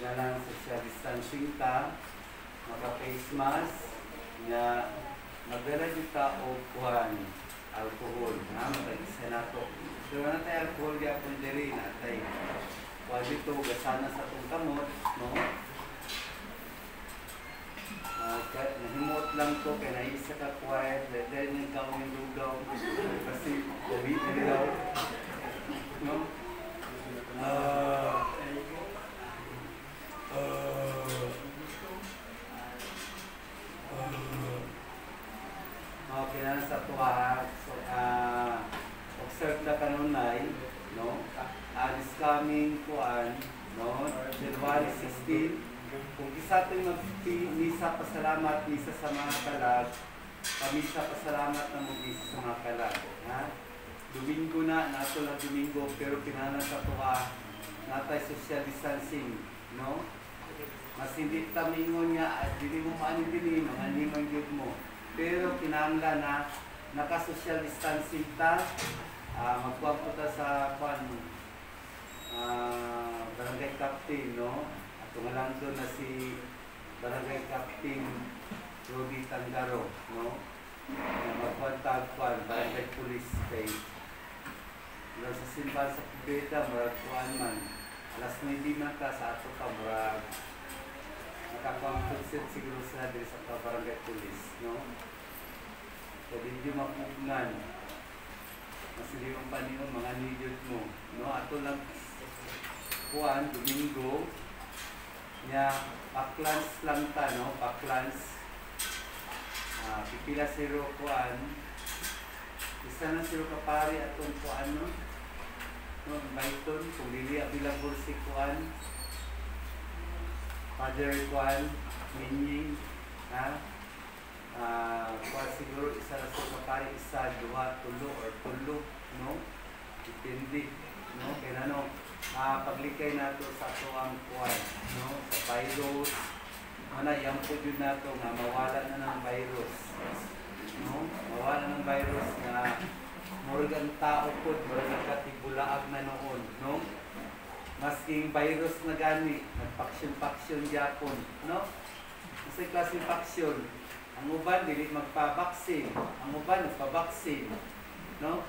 Kailangan social distancing ta, maka-face mask, nga magdala dito ta o kuhan, alcohol, ha, matag-isa na to. Pero na tayo alcohol kaya kung diri na tayo. Kuha dito, gasana sa itong kamot, no? Nahimot lang to, kaya naisa ka quiet, dahil nang kawin lugaw, kasi gawin nila, no? Okay na sa tuwa. So, observe na kanunay, no? This coming kuan, no? January 16. Kung isa ito'y mag-misa pasalamat, misa sa mga kalag, pamisa pasalamat na mag-misa sa mga kalag. Ha? Domingo na, nato na Domingo, pero pinana sa tuwa, natay social distancing, no? Mas hindi tamingon niya at hindi mo maanibili, mga limang yun mo. Pero kinangla na naka-social distancing ta, magkuha po ta sa barangay captain, no? At tumalang doon na si barangay captain Rudy Tangaro, no? Magkuha tagpuan, barangay police state. Sa simbahan sa Pibeta, maragpuan man. Alas 9 man ka sa ato ka, marag nakakonsulsit siguro sa diri sa barangay police, no? So, hindi mapugnan. Mas hindi mong paniyon, mga nidot mo, no? Ato lang kuan, Domingo, niya, paklans lang ta, no? Paklans. Pipila siro kuan. Isa na siro kapari atong kuan, no? No, Baiton, kung dili available si kuan, Father kuan, Minying, ha? Kuan siguro isa na sa kapari, isa, duha, tulo, or tulo, no? Depende, no? Kaya ano, paglikay nato sa ato ang kuan, no? Sa virus, yan po yun nato nga mawala na ng virus, no? Mawala ng virus na murag tao po, murag katibulaag na noon, no? Masking virus na gani, nagpaksyon-paksyon Japon, no? Kasi klaseng paksyon, ang uban dili magpabaksin, ang uban nagpabaksin, no?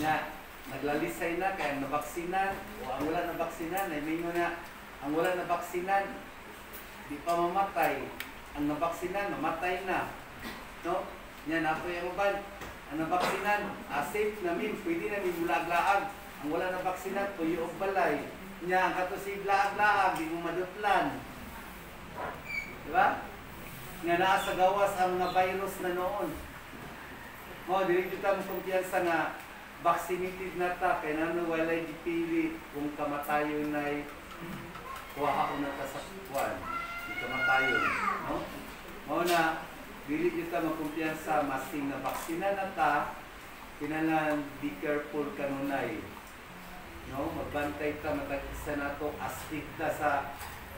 Nya, naglalisay na kaya nabaksinan, o ang wala nabaksinan, ay may nga, ang wala nabaksinan, di pa mamatay, ang nabaksinan, mamatay na, no? Nya, napo yung uban, ang nabaksinan, safe namin, pwede namin bulag-laag. Ang wala nabaksinan, tuyo o balay. Nya, ang katusig laag-laag, di mo madutlan. Diba? Nga naa sa gawas ang mga virus na noon. Dili kita mo kumpiyansa nga vaccinated na ta, kaya nano walay dipili kung kamatayon na kuha na ta sa kuwan. Di kamatayon. No? Na, dili kita magkumpiyansa masing na baksina na ta, kinalan be careful kanunay. No, magbantay ta, matag-isa na to, astig ta sa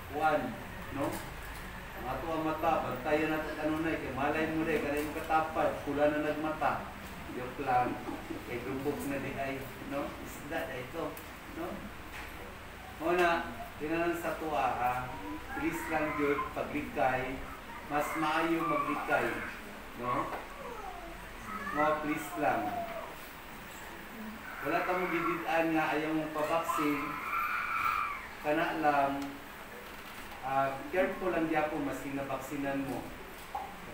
kuwan, no? Ang ato ang mata, bantayan na ta kanunay, kaya malay mo rin, kaya yung katapad, pula na nagmata. Joke lang, kay grubog na di ay, no? Isda na ito, no? Na, kinalan sa tuwa, please lang yun, paglikay, mas maayo maglikay, no? Please lang. Wala ka mo gididaan nga ayaw mong pabaksin, kana lang, careful lang diya po masing nabaksinan mo.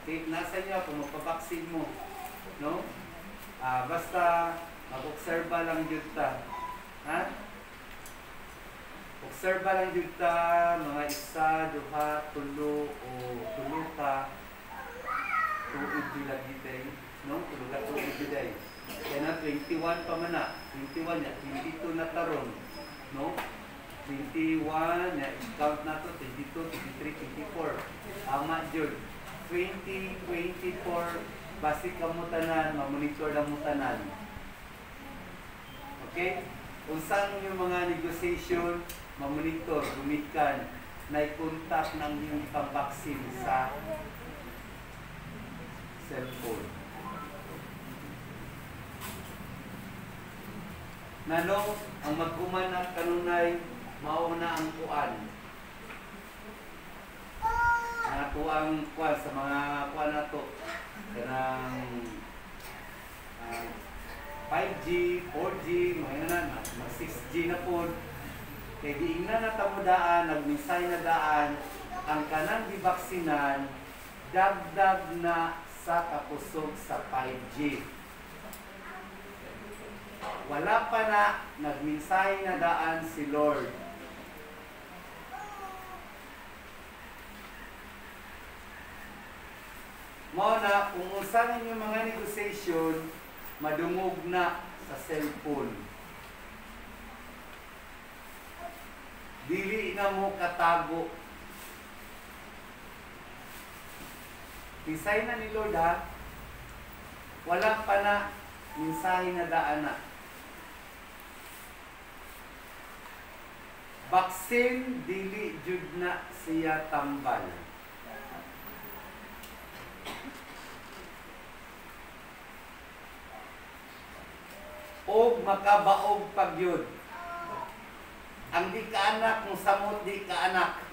Okay, nasa inyo kung magpabaksin mo, no? Basta mag-obserba lang yun ta, ha? Obserba lang yun ta, mga isa, duha, tulo, o tulo ka, tuod yun lagi tayo, no? Tulo ka tuod yun tayo. Kaya na 21 pa man na, 21 ya, 22 na taron, no? 21, ya, count na to, 22, 23, 24. Ama dyan, 20, 24, basic ka mo tanan, mamonitor lang mo tanan. Okay? Kung saan yung mga negotiation, mamonitor, gumikan, na i-contact ng yung pambaksin sa cellphone. Nanong, ang mag-uman at kanunay, mauna ang kuan. ato ang kuan sa mga kuan nato kanang 5G, 4G, mga na 6G na po. Kaya diingnan na tamudaan, nagmisay na daan, ang kanang gibaksinan, dagdag na sa kapusog sa 5G. Wala pa na, nagminsay na daan si Lord. Mo na, kung usan ninyo mga negotiation, madungog na sa cellphone. Dili na mo katago. Bisay na ni Lord ha. Wala pa na mensahe na daan na. Baksin dili jud na siya tambal. O makabaog pagyud. Ang di ka anak kung samot di ka anak.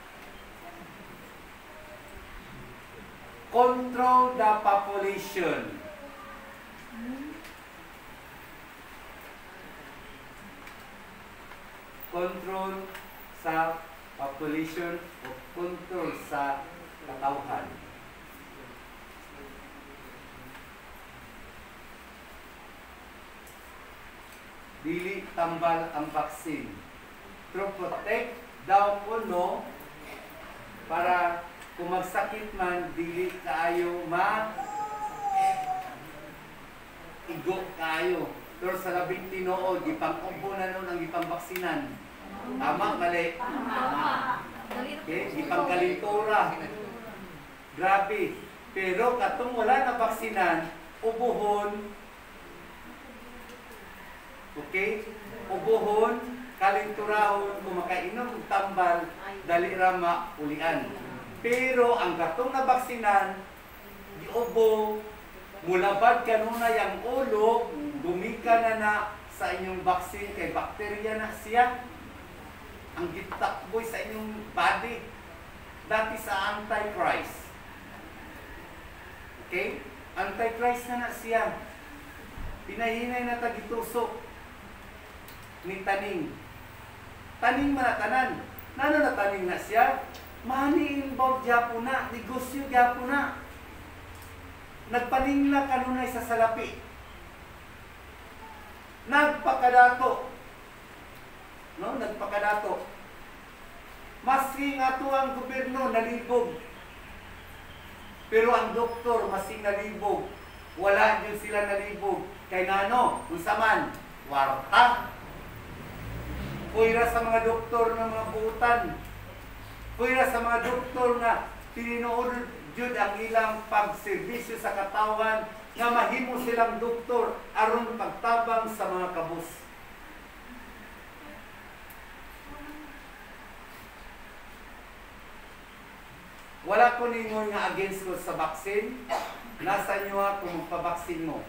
Control the population. Control sa population o control sa katawhan. Dili tambal ang vaccine. To protect daw kuno para kung magsakit man, dili kaayo igo kaayo. Pero sa labing tinuod, ipang-umpo na nun ang ipang-baksinan. Tama, mali? Okay, ipang-kalintura. Grabe. Pero katong wala na baksinan, ubuhon, okay? Ubuhon, kalinturahon, kung makainom tambal, dali rama ulian. Pero ang katong na baksinan, giubo, mulabad kanuna yung ulo, gumika na sa inyong baksin, kay bakterya na siya. Ang gitakboy sa inyong body. Dati sa Antichrist. Okay? Antichrist na siya. Pinahinay na tagitusok ni taning. Taning manatanan. Nano na taning na siya? Money involved yapo na. Negosyo yapo na. Nagpaningla kanunay sa salapi. Nagpakadato. No, nagpakadato. Masing ato ang gobyerno nalibog. Pero ang doktor masing nalibog. Wala din sila nalibog. Kay nano, unsaman, warta. Puwira sa mga doktor ng mga buutan. Puwira sa mga doktor na tinuod jud ang ilang pagserbisyo sa katawan nga mahimo silang doktor aron pagtabang sa mga kabus. Wala ko ningon nga against ko sa vaccine. Nasa inyo kung magpabaksin mo.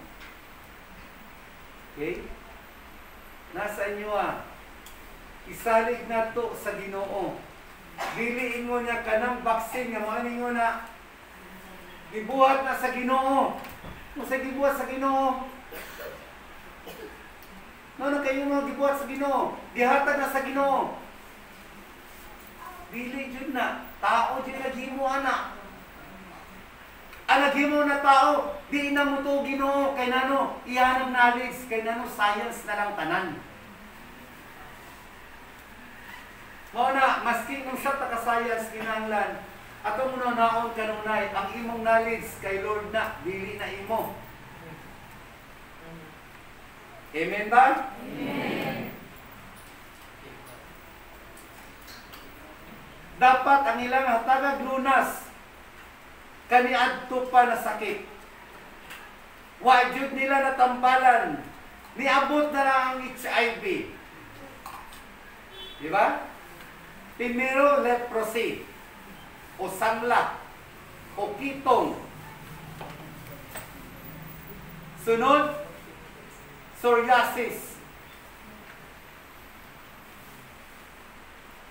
Okay? Nasa inyo isalig na to sa Ginoo. Dili ingon niya kanang vaccine nga mga ningon na gibuhat na sa Ginoo. Kung sa gibuhat sa Ginoo, no kayo mo gibuhat sa Ginoo, gihatag na sa Ginoo. Dili jud na tao jud naghimo ana. Ang naghimo na tao, di na mo to Ginoo kay nano iyanang knowledge kay nano science na lang tanan. Mao na maski kung sa ta ka science kinahanglan ato mo naon kanunay ang imong knowledge kay Lord na dili na imo. Amen ba? Amen. Dapat ang ilang hatagag lunas kaniadto pa na sakit. Wa jud nila natambalan. Niabot na lang ang HIV. Di ba? Primero leprosy o sangla o kitong. Sunod, psoriasis.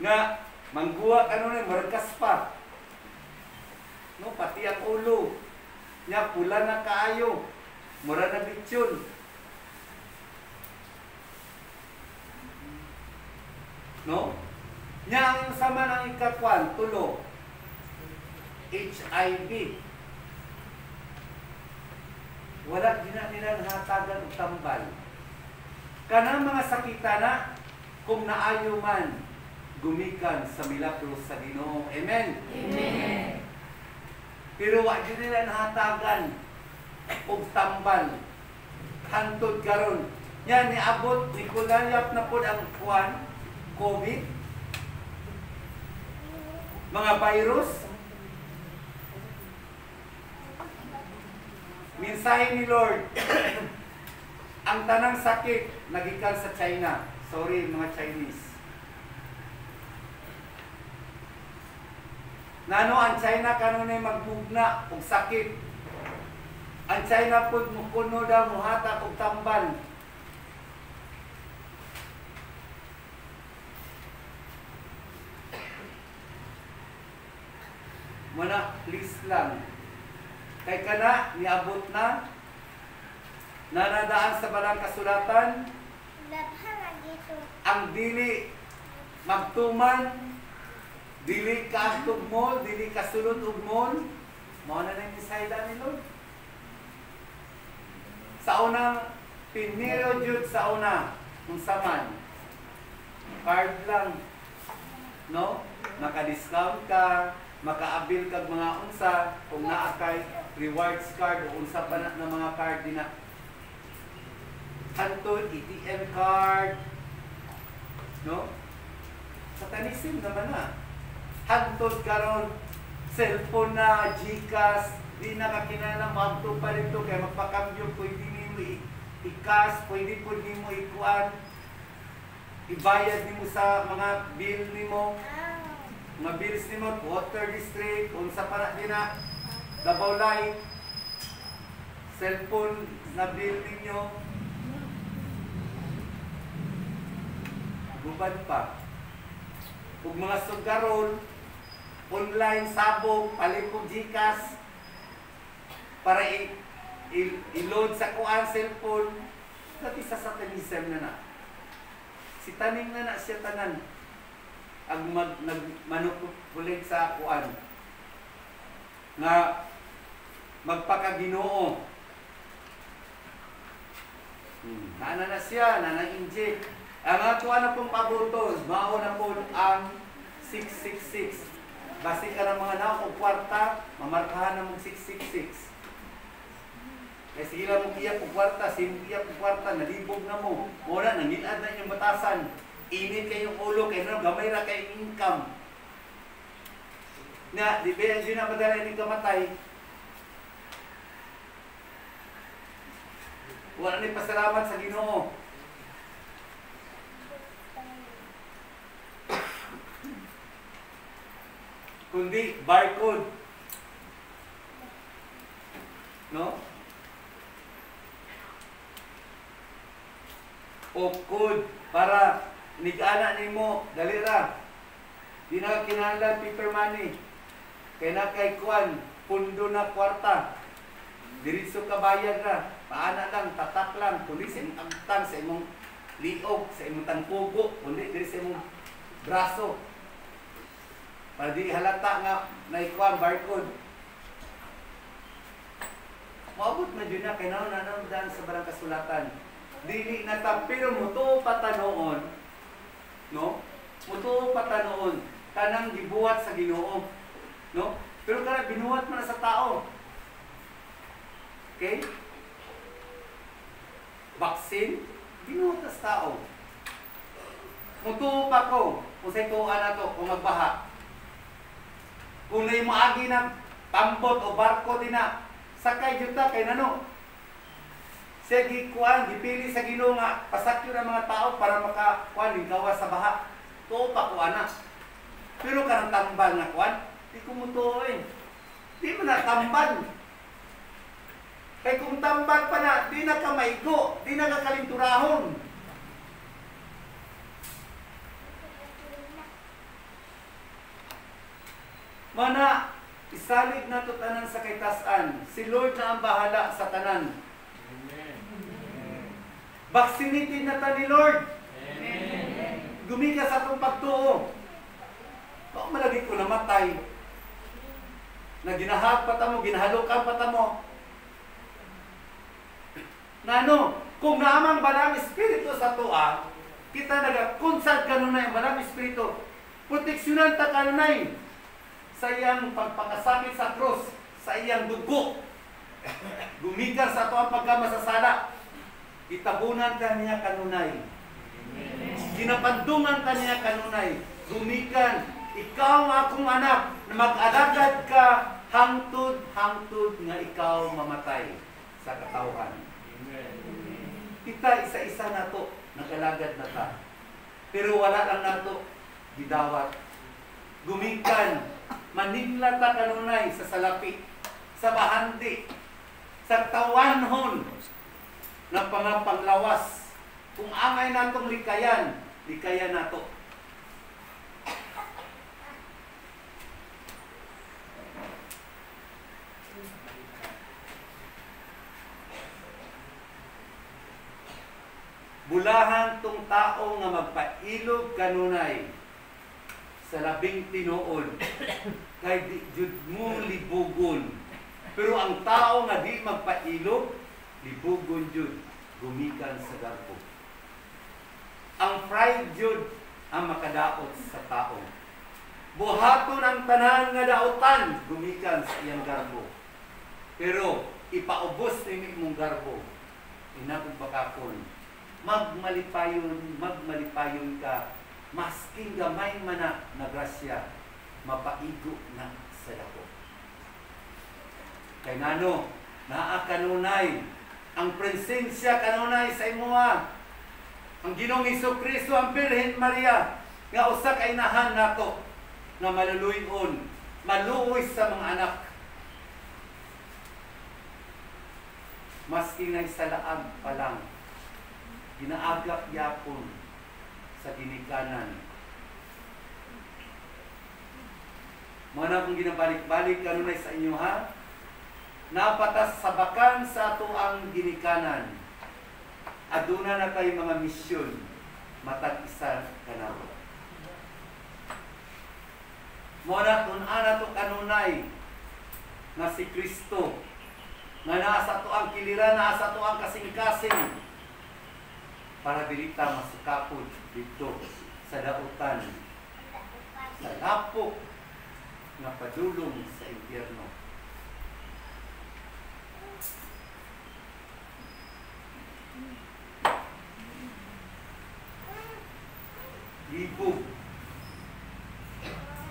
Nga mangguwa ano na markas pa. no, pati ang ulo nya pula na kaayo, mura na bitsyon. No? Nya ang sama ng ikakwan, tulo, HIV. Wala din na nila nahatagan o tambal. Kanang mga sakita na, kung naayo man, gumikan sa milagros sa Ginoo. Amen? Amen. Pero wala din nila nahatagan o tambal. Hantod karon. Yan, niabot, nikulayap na po ang kuwan, COVID, mga virus. Mensahe ni Lord, ang tanang sakit nagikan sa China. Sorry mga Chinese. Nano ang China kanunay magbugna og sakit. Ang China pud mukuno daw muhata og tambal. Mana please lang. Kay kana niabot na nanadaan sa balang kasulatan ang dili magtuman, dili kaagtog mo, dili kasulod og mo, mao na nang misayda ni Lord. Sa unang piniro jud sa una unsa man card lang, no? Maka-discount ka, maka-abil kag mga unsa kung naa kay rewards card o unsa pa na mga card dina. Hantod ATM card, no? Satanism naman na. Hantod karon cellphone na, GCash, di na kakinala magto pa rito kay magpakambyo pwede nimo i-cash, pwede po nimo ikuan, ibayad nimo sa mga bill nimo. Mga bills nimo, water district, unsa pa na din na, Davao Light, cellphone na bill ninyo, guban pa. Ug mga sugarol, online sabog, palit ko GCash, para i-load sa kuan cellphone, dati sa satanism na na. Si taning na siya tanan. Ang manukulig sa kuan nga magpakaginoo. Nana na siya, nana-inject. Ang atuan na pong pabuton, mao na po ang 666. Basi ka ng mga naong o kwarta, mamarkahan na mong 666. Kaya sige lang mong iyak o kwarta, sige iyak o kwarta, nalibog na mo. Muna, nangilad na inyong batasan. Init kayong ulo, kaya na gamay na kayong income. Na, di ba yung na madala yung kamatay? Wala na pasalamat sa Ginoo. Kundi barcode. No? O code para nigana nimo dali ra. Di na kinahanglan paper money. Kaya na kay kuan, pundo na kwarta. Diretso ka bayad ra. Paana lang, tatak lang, kundi sa imong agtang, sa imong liog, sa imong tangkugo, kundi diri sa imong braso. Para di halata nga naikuan barcode. Maabot na dyan na, kaya nananood sa barang kasulatan. Dili na ta, pero muto patanoon, no? Muto patanoon, tanang gibuhat sa Ginoo, no? Pero kana binuhat man sa tao. Okay? Vaccine, binuhat sa tao. Muto pa ko, kung sa ituan na to, kung magbaha. Kung na'y maagi ng tambot o barko din na, sakay juta kay nano. Siya gikuan, gipili sa Ginoo nga pasakyo ng mga tao para makakuan gawa sa baha. Tuo pa kuan na. Pero kanang tambal na kuan, di ko mo tuoy. Di mo na tambal. Kay kung tambal pa na, di na ka maigo, di na ka kalinturahon. Mana Isalig na to tanan sa kaytas-an. Si Lord na ang bahala sa tanan. Amen. Vaccinated na ta ni Lord. Amen. Gumiga sa atong pagtuo. Kung malagi ko namatay, na ginahag pa ta mo, ginahalukan pa ta mo. Nano, kung naamang balang espiritu sa tuwa, kita nag-consult kanunay ang balang espiritu. Proteksyonan ta kanunay sa iyang pagpakasakit sa krus, sa iyang dugo. Gumikan sa ato ang pagkamasasala. Itabunan ka niya kanunay. Ginapandungan ka niya kanunay. Gumikan, ikaw ang akong anak, na mag-alagad ka hangtod nga ikaw mamatay sa katawhan. Kita isa-isa na to, nag-alagad na ta. Pero wala lang na to, gidawat. Gumikan, manigla ta kanunay sa salapi, sa bahandi, sa tawanhon ng pangapanglawas. Kung angay natong likayan, likayan nato. Bulahan tong tao nga magpailog kanunay sa labing tinuod kay di jud mo libugon. Pero ang tao nga di magpailog, libugon jud, gumikan sa garbo. Ang pride jud ang makadaot sa tao. Buhaton ang tanan nga daotan, gumikan sa iyang garbo. Pero ipaubos ni mong garbo, inakong bakakon, magmalipayon ka, masking gamay man na grasya, mapaigo na sa dako. Kay nano, naa kanunay, ang presensya kanunay sa imuha. Ang Ginoong Hesukristo, ang Birhen Maria, nga usa ka inahan nato, nga maluluyon, maluoy sa mga anak. Maski na isalaag pa lang, ginaagap yapon sa ginikanan. Mga na kung ginabalik-balik kanunay sa inyo ha, napatas sabakan sa ato ang ginikanan. Aduna na tayo mga misyon, matag isa kanawa. Mga na kung ana to kanunay na si Kristo, nga nasa to ang kiliran, nasa to ang kasing-kasing, para dilita masukapod dito sa dautan, sa lapok na padulong sa impyerno. Libog.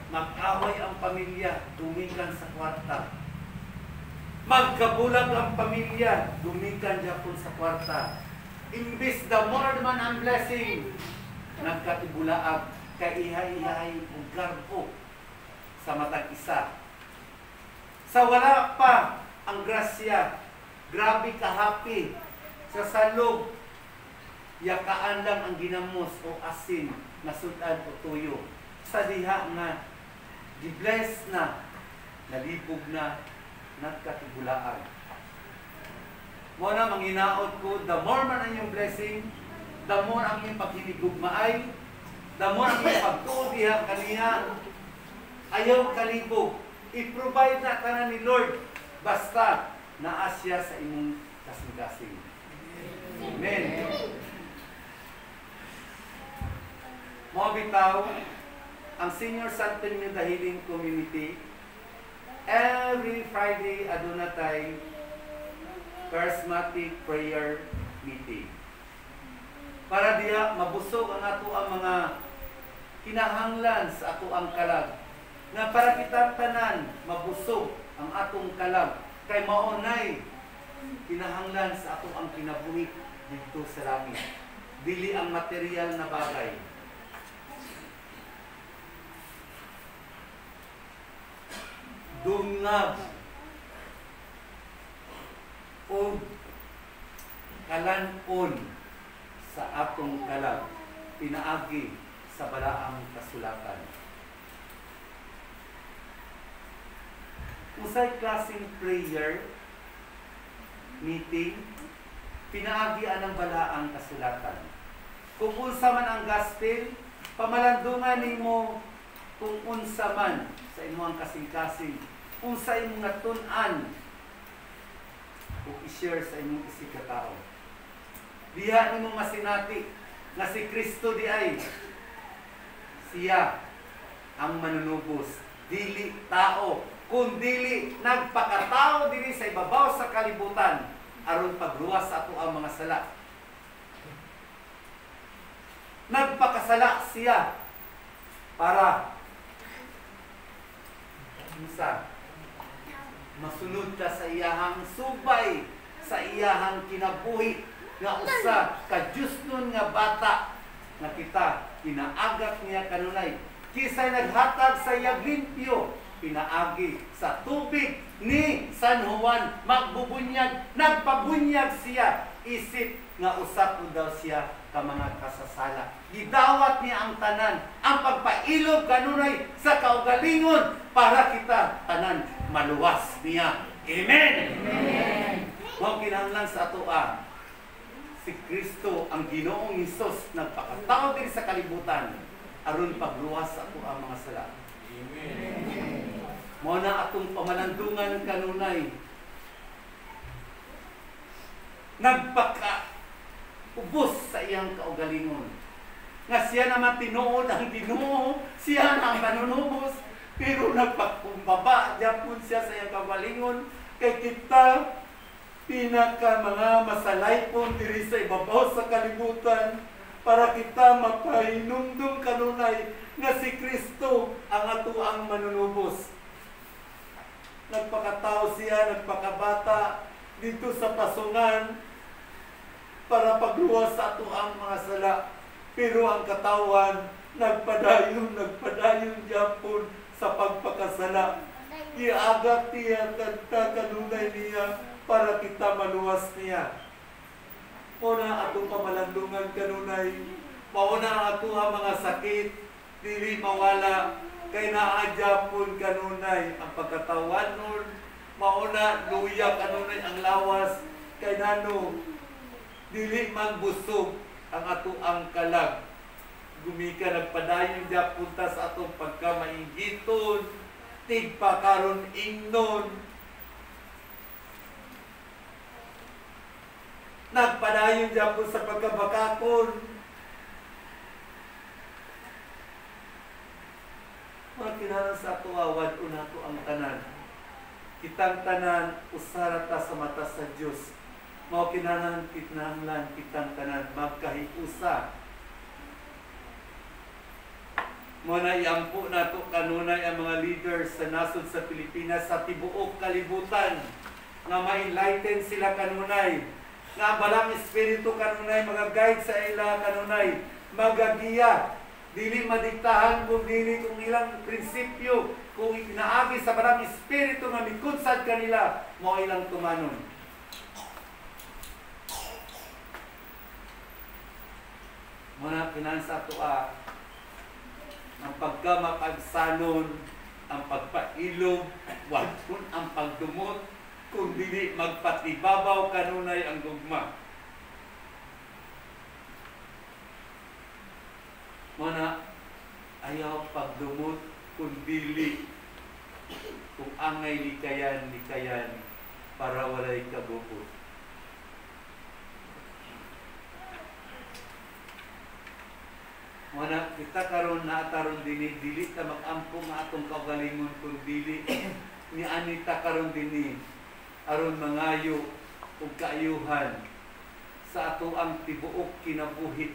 Mag-away ang pamilya, dumikan sa kwarta. Magkabulag ang pamilya, dumikan Japon sa kwarta. Imbis the more man ang blessing, nagkatibulaag, kaihay-ihay o garbo sa matag isa. Sa wala pa ang grasya, grabe kahapi sa salog, yakaan lang ang ginamos o asin na sudan o tuyo. Sa diha nga, di-bless na, nalibog na, nagkatibulaag. Mo na manginaot ko, the more man ang iyong blessing, the more ang iyong paghinigugmaay, the more ang iyong pagtuon diha kaniya, ayaw kalibog. I-provide na ka ni Lord, basta naasya sa imong kasing-kasing. Amen. Mo bitaw, ang Senior Santo Niño Healing Community, every Friday aduna tay charismatic prayer meeting. Para diya mabusog ang ato ang mga kinahanglan sa ato ang kalag. Na para kita tanan mabusog ang atong kalag. Kay maunay kinahanglan sa ato ang kinabuhi dito sa langit. Dili ang material na bagay. Dungab o kalanon sa atong kalag, pinaagi sa balaang kasulatan. unsay klaseng prayer meeting pinaagian ng balaang kasulatan. Kung unsa man ang gospel, pamalandungan nimo kung unsa man sa imong kasing-kasing, unsa imong natun-an o i-share sa imong isig ka tao. Diha nimo masinati nga si Kristo di ay siya ang manunubos, dili tao, kundili nagpakatao diri sa ibabaw sa kalibutan aron pagluwas sa ato ang mga sala. Nagpakasala siya para masunod ka sa iyahang subay, sa iyahang kinabuhi nga usa ka Diyos nun nga bata nga kita pinaagak niya kanunay. Kisay naghatag sa iyang limpyo, pinaagi sa tubig ni San Juan magbubunyag, nagpabunyag siya, isip nga usap mo daw siya ka mga kasasala. Gidawat niya ang tanan, ang pagpailog kanunay sa kaugalingon para kita tanan maluwas niya. Amen! Amen! Mao kinahanglan sa atoa, si Kristo ang Ginoong Hesus nagpakatao diri sa kalibutan aron pagluwas sa ato ang mga sala. Amen! Mao na atong pamalandungan kanunay. Nagpaka-ubos sa iyang kaugalingon. Nga siya naman tinuod ang Ginoo, siya na ang manunubos, pero nagpakumbaba gyapon siya sa iyang kaugalingon kay kita pinaka mga masalaypon diri sa ibabaw sa kalibutan para kita mapahinumdum kanunay nga si Kristo ang ato ang manunubos. Nagpakatao siya, nagpakabata dito sa pasungan para pagluwas sa ato ang mga sala. Pero ang katawan nagpadayon gyapon sa pagpakasala. Iagak niya kanunay niya para kita maluwas niya. Muna atong pamalandungan kanunay, mauna ang ato ang mga sakit, dili mawala, kay naadyapon kanunay ang pagkatawan nun, mauna luya kanunay ang lawas, kay nano, dili man busog ang ato ang kalag. Gumika nagpadayon gyapon ta sa atong pagkamainggiton, tigpa karon ingnon. Nagpadayon gyapon sa pagkabakakon. Kinahanglan sa ato awad unato ang tanan. Kitang tanan usara ta sa mata sa Dios. Mao kinahanglan kitang tanan magkahiusa. Mo na iampo nato kanunay ang mga leaders sa nasod sa Pilipinas sa tibuok kalibutan nga ma-enlighten sila kanunay. Nga balang espiritu kanunay mga-guide sa ila kanunay, magagiya. Dili madiktahan kung dili kung ilang prinsipyo, kung inaagi sa barang espiritu nga mikudsad kanila, mo ilang tumanon. Muna kinansa toa ang pagkamapagsanon, ang pagpailog, wag kun ang pagdumot, kung dili magpatibabaw kanunay ang gugma. Muna, ayaw pagdumot kung dili, kung angay likayan para walay kabukod. Muna, kita karon na ataron dili ta mag-ampo nga atong kaugalingon kung dili ni anita karon dini aron mangayo ug kaayuhan sa ato ang tibuok kinabuhi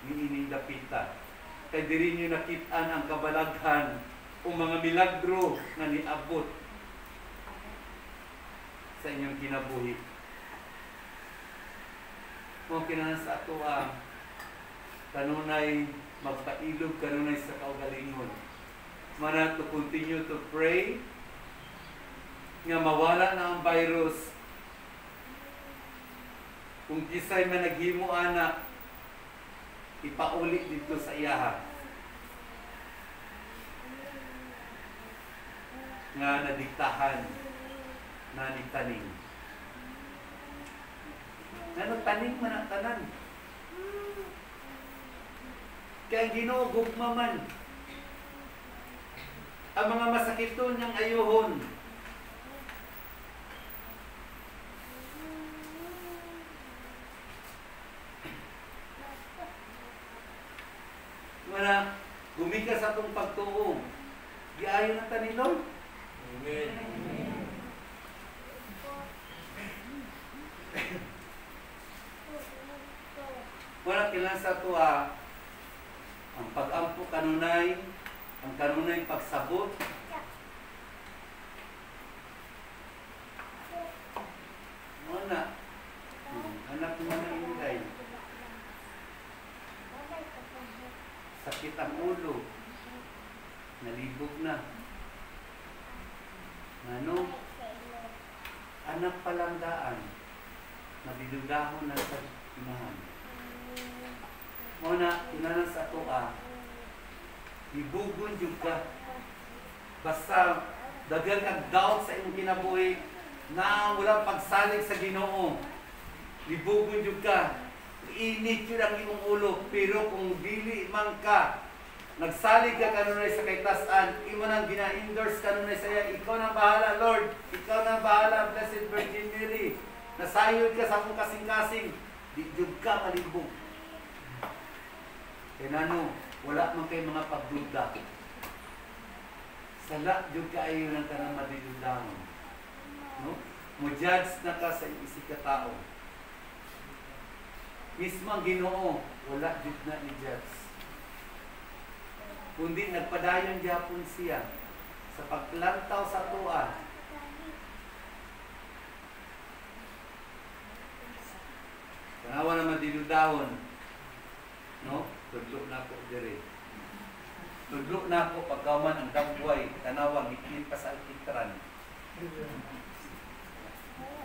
ni ining dapita. Kay diri niyo nakit-an ang kabalaghan o mga milagro nga niabot sa inyong kinabuhi. Mo kinahanglan sa ato ang kanunay magpailog kanunay sa kaugalingon. Mana to continue to pray nga mawala na ang virus. Kung kisay man naghimo anak, ipauli dito sa iyaha. nga nadiktahan na ni taning. Ano taning man ang tanan? Kaya ang Ginoo gugma man ang mga masakiton niyang ayuhon. Wala, gumikas sa atong pagtuo. Giayon ang tanin, Lord. Amen. Wala kailan sa tuwa ang pag-ampo kanunay, ang kanunay pagsabot. Wala. Anak mo na inilay. Sakit ang ulo. Nalibog na. Ano? Anak palang daan. Nabidudahon na sa inahan. Muna, inanan sa tuwa. Ibugon yung ka. Basta dagan kang doubt sa imong kinabuhi na walang pagsalig sa Ginoo. Ibugon yung ka. Init yun ang imong ulo. Pero kung dili man ka, nagsalig ka kanunay sa kaitasan, imo nang gina-endorse kanunay sa iya, ikaw nang bahala, Lord. Ikaw nang bahala, Blessed Virgin Mary. Nasayod ka sa akong kasing-kasing. Di jud ka malibog. Kaya nano, wala man kay mga pagduda. Sala jud ka ayo nang tanang madidudahon. No? Mo-judge na ka sa isig ka tao. Mismo ang Ginoo, wala jud na ni judge. Kundi nagpadayon gyapon siya sa paglantaw sa tuwa. Tanawa na madidudahon. No? Tudlo na ako dire. Tudlo na ako pagkaman ang dagway. Tanawa, gikit pa sa alkitran.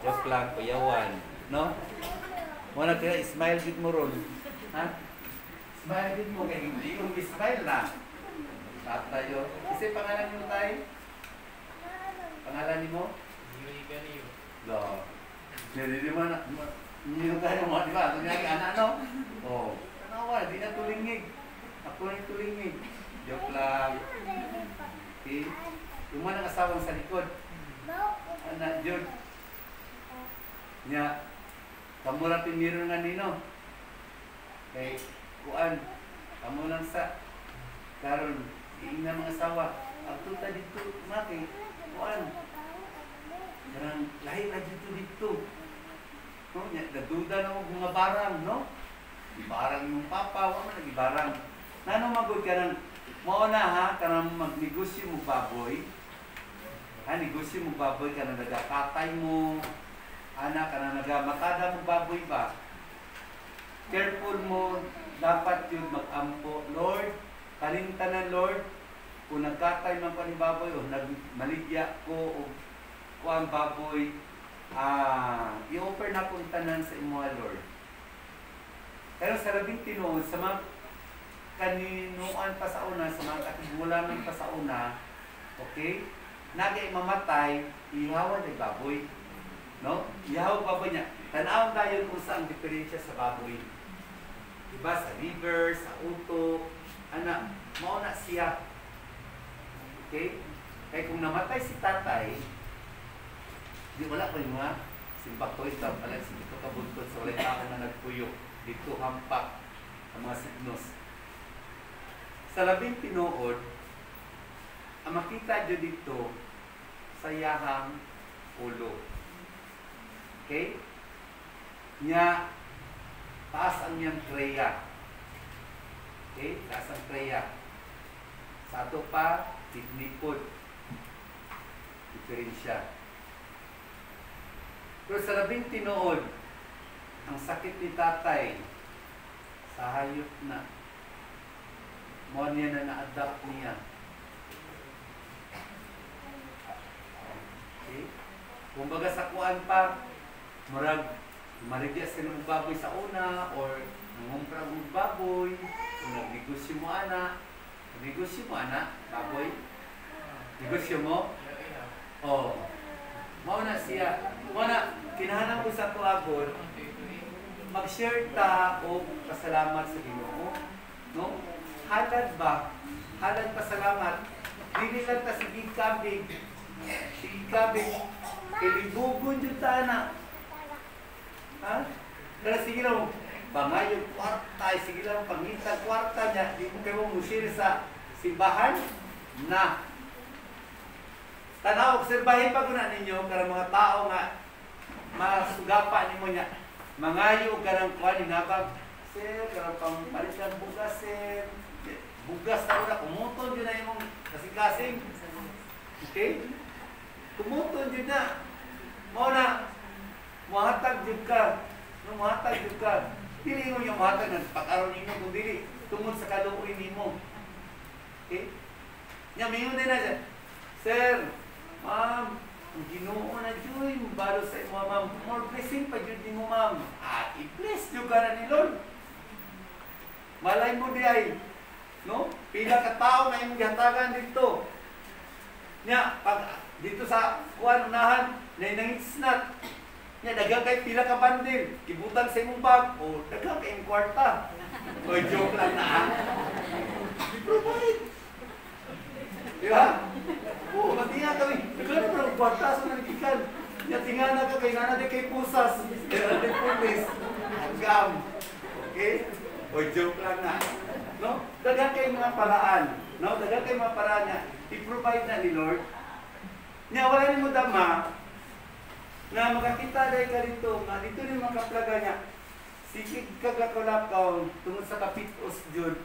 Joke lang, kuyawan. No? Muna kaya, smile din mo ron. Ha? Smile din mo. Kaya hindi yung smile na. Lahat tayo. Kasi pangalan mo tayo? Pangalan mo? Yui Ganiyo. No. Hindi mo na. Hindi mo tayo mo. Di ba? Ito niya anak, no? Oo. Tanawa, di na tulingig. Ako na tulingig. Joke lang. Okay? Yung mga asawang sa likod. Anak, Jod. Nya, kamu lang piniro nga nino. Kay, kuan, kamu lang sa, karon, iina mga asawa. Ang tuta dito, maki, kuan. Karang, lahi na dito. No? Nya, naduda na mo mga barang, no? Ibarang yung papa, wala man ibarang. Nano magod ka ng, mauna ha, karang magnegosyo mo baboy. Ha, negosyo mo baboy, karang nagakatay mo. Anak ka na nagamatada mo baboy ba? Careful mo, dapat yun mag-ampo. Lord, kalintanan Lord, kung nagkatay man pa ni baboy o nagmaligya ko o kuang baboy, i-offer na kong tanan sa imo, Lord. Pero sa labing tinuod, sa mga kaninuan pa sa una, sa mga katigulan pa sa una, okay? Nagay mamatay, ihawan ay baboy. No? Ihaw baboy niya. Tanawang tayo kung saan diferensya sa baboy. Diba? Sa liver, sa utok, anak, mauna siya. Okay? Kaya kung namatay si tatay, di wala ko yung mga simpak ko ito, alam si dito kabuntod sa walay tao na nagpuyo. Dito hampak ang mga signos. Sa labing tinuod, ang makita nyo dito sa yahang ulo. Okay? Nya, taas ang niyang kreya. Okay? Taas ang kreya. Sa ato pa, tiknikod. Diferensya. Pero sa labing tinuod, ang sakit ni tatay, sa hayop na. Mo niya na na-adapt niya. Okay? Kung baga sa kuan pa, murag, marigya sa ng baboy sa una, or nangumpra ng baboy, kung nagnegosyo mo ana, baboy, negosyo mo, Oh. Mao na siya. Mao na kinahanglan ko sa tuagon mag-share ta o pasalamat sa Ginoo. No? Halad ba? Halad pasalamat. Dili lang ta sige kabig. Sige kabig. Kilibugon jud ta na. Ha? Kaya sige lang, bangayong kwarta, sige lang, pangitang kwarta niya, di mo kayo musir sa simbahan na. Tanaw, obserbahin pa ko na ninyo, karang mga tao nga, masugapa ni mo niya, mangayo karang kuha ni nabag, sir, karang pampalit ng bugas, sir, bugas na una, kumuton yun na yung kasing-kasing. Okay? Kumuton yun na. Mau na, muhatag yun ka. Nung muhatag yun ka, dili mo yung muhatag ng pag-aron ninyo, kung dili, tungod sa kaluoy nimo. Okay? Nya, mingon din na siya, sir, ma'am, ang Ginoo na Diyoy, balo sa imo, ma'am, more blessing pa Diyo mo, ma'am. I-bless Diyo ka na ni Lord. Malay mo di ay, no? Pila ka tao na imong gihatagan dito. Nya, pag dito sa kuan unahan, nangitsnat. Nya, daghang kay pila ka bandil, kibutan sa imong bag, o daghang kay imong kwarta. O joke lang na, ha? Provide. Di ba? Oo, matinga kami. Nagano pa ng kwarta sa nalikikan. Nya, tingana ka kay nana di kay pusas. Kaya di pulis. Agam. Okay? O joke lang na. No? Daghang kay mga paraan. No? Daghang kay mga paraan niya. I-provide na ni Lord. Nya, wala ni mo dama na makakita dahil ka dito, nga dito ni makaplaga niya. Sikig kagakulakaw tungod sa kapitos Jud.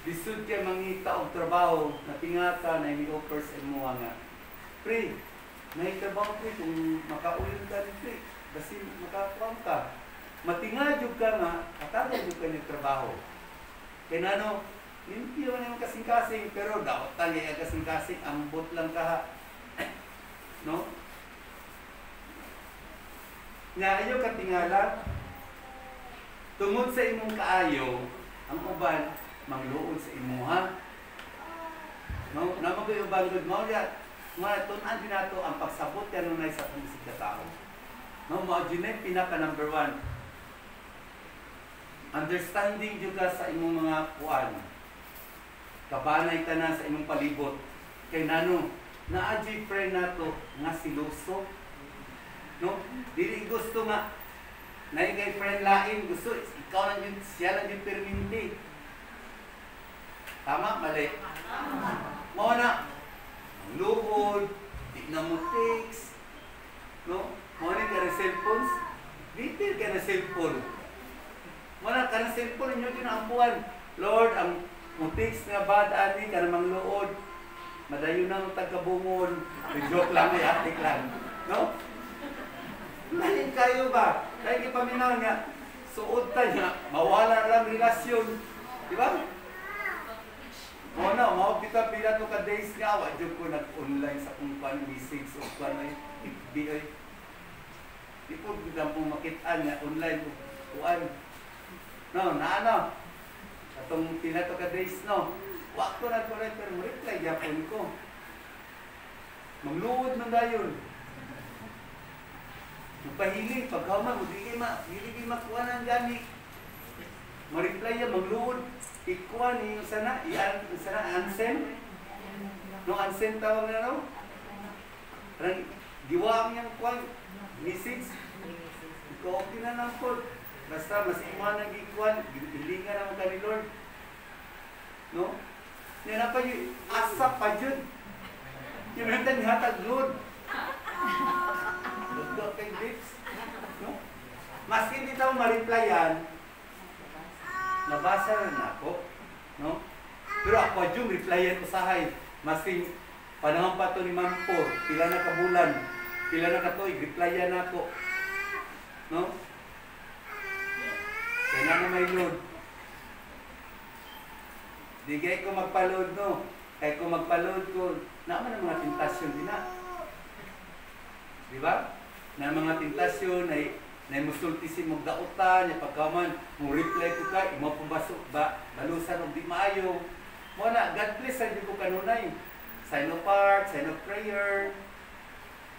Lisod kaya mangita og trabaho na tingata na ini-offer sa imo nga. Pre, nahitabaw pre kung makauyon ka ni pre. Kasi makakuam ka. Matingajog ka nga, katagajog ka ni trabaho. Kaya nano, limpyo na yung kasing-kasing, pero dapat tali ang kasing-kasing, ambot lang ka. No? Nga ayaw katingala, tungod sa imong kaayo, ang uban, mangluod sa imuha. No? Naman ko yung bangod mo, mga tunan din nato ang pagsabot yan nunay sa pumisig na tao. No? Mga dyan pinaka number 1. Understanding juga sa imong mga kuan. Kabanay ka na sa imong palibot. Kay nano, naadjay friend nato nga siloso. No? Dili gusto nga na kay friend lain, gusto ikaw lang yun, siya lang yung perminti. Tama? Mali? Mao na, ang lubod, di na mo text, no? Mao na ka na cellphones, bitil ka na cellphone. Mao na ka na cellphone, inyo din ang buwan. Lord, ang mo text nga bad ani, ka na mangluod, madayon na mo tagkabungon, joke lang, may atik lang. No? Lain kayo ba? Dahil ipaminaw niya, suod ta niya, mawala lang relasyon. Di ba? Muna, mawapita pila to ka days nga, wadyo ko nag-online sa kung paano message o paano FBI. Di po bilang pong makitaan niya, online o kuan. No, na ano? Atong pila to ka days, no? Wak ko na ko rin, pero reply yapon ko. Magluod man dayon. Magpahiling, pagkauman, hindi kayo makuha ng gani. Ma-reply yan, magluod. Ikuha ni yung sana, unsend. No, unsend tawag na no? Parang, giwa niyang kuha, message. Ikaw, okay na lang po. Basta, mas imuha na gikuha, hilingan naman ka ni Lord. No? Yan na pa yung asap pa dyan. Yung nandan hatag Lord. Dugdog kay lips. No? Mas hindi daw ma-replyan, nabasa rin ako. No? Pero ako yung replyan usahay. Masing panahon pa to ni Mampor, pila na kabulan, pila na katoy, replyan ako. No? Kaya na may load. Di kaya ko magpa-load, no? Kaya kung magpa-load ko, naman ang mga tentasyon din na. Di ba? Na mga tentasyon ay musulti si mong dautan, yung pagkaman, mong reply ko ka, imo pumbaso, balusan o di maayo. Mo na, God bless, hindi ko kanunay. Sign of heart, sign of prayer.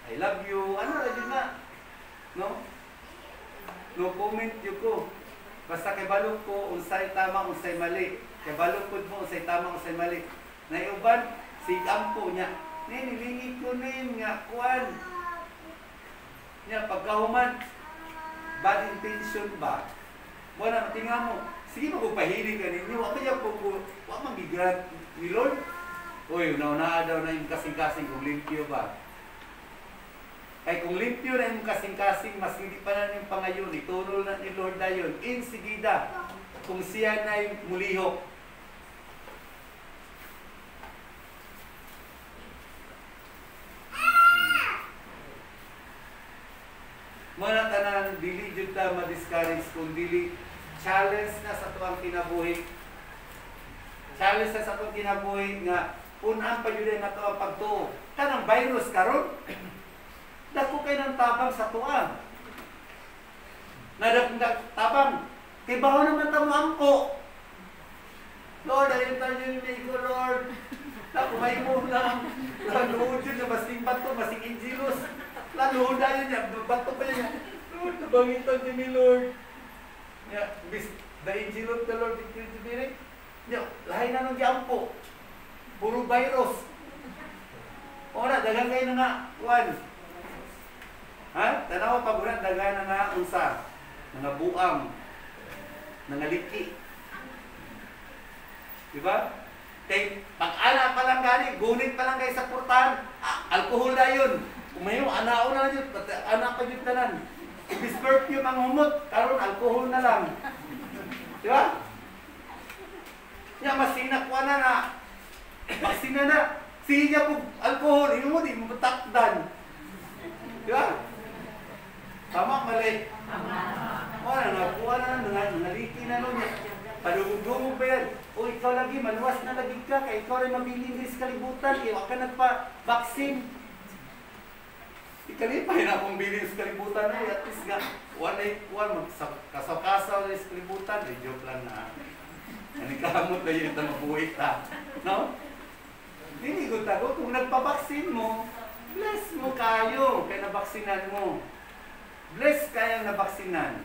I love you, ano ra jud na. No? No comment yun ko. Basta kay balog ko unsay tama unsay mali. Kay balog ko mo unsay tama unsay mali. Naiuban si ampo niya. Nilingi ko nin nga kuan. Nya pagkahuman bad intention ba? Wala matinga mo. Sige magpahiling ka ninyo. Wa kaya po wa magigat ni Lord. Uy, na daw na yung kasing-kasing kung limpyo ba? Kaya kung limpyo na yung kasing-kasing, mas hindi pa na yung pangayon, ituro na ni Lord na yun, insigida, kung siya na yung mulihok. Mga tanan, dili jud ta ma-discourage, kung dili, challenge na sa tuwang kinabuhi. Challenge na sa tuwang kinabuhi nga, unan pa yun na ito ang pagtuo. Kanang virus karon, dako kayo ng tabang sa tuwa. Tabang, kay baho naman tamo angko. Lord, ayun tayo yung ko, Lord. Dako may mo lang. Lalood yun na masing bato, masing injilos. Lalood na yun niya, bato pa yun. Lord, nabangitan niyo ni Lord. The angel of the Lord declared to be right. Lahay na nung giampo. Puro virus. Ora, dagan kayo na nga, kuwan. Ha? Tanaw pa bulan, dagan na nga unsa. Nga buang. Nga liki. Diba? Kay, pag-ana pa lang gani, gunit pa lang kayo sa portahan, alkohol na yun. Kumayo, anao na yun, anak pa yun tanan. Ibis perfume ang humot, karon alkohol na lang. Diba? Masina kuha na. Maksina na. Siya po alkohol. Yung mo, di mo takdan. Di ba? Tama, mali. Wala, nakuha na. Naliki na nun. Padugong-dugong pa yan. O ikaw lagi, maluwas na lagi ka. Kaya ikaw rin mabiling sa kalibutan. Iwa ka nagpa-vaccine. Ikalipay na akong bilin sa kalibutan. At least nga, kasaw-kasaw na sa kalibutan. Joke lang na. Nanikamot na yun ito mabuhay ta. No? Hindi ko tago. Kung nagpabaksin mo, bless mo kayo kaya nabaksinan mo. Bless kaya nabaksinan.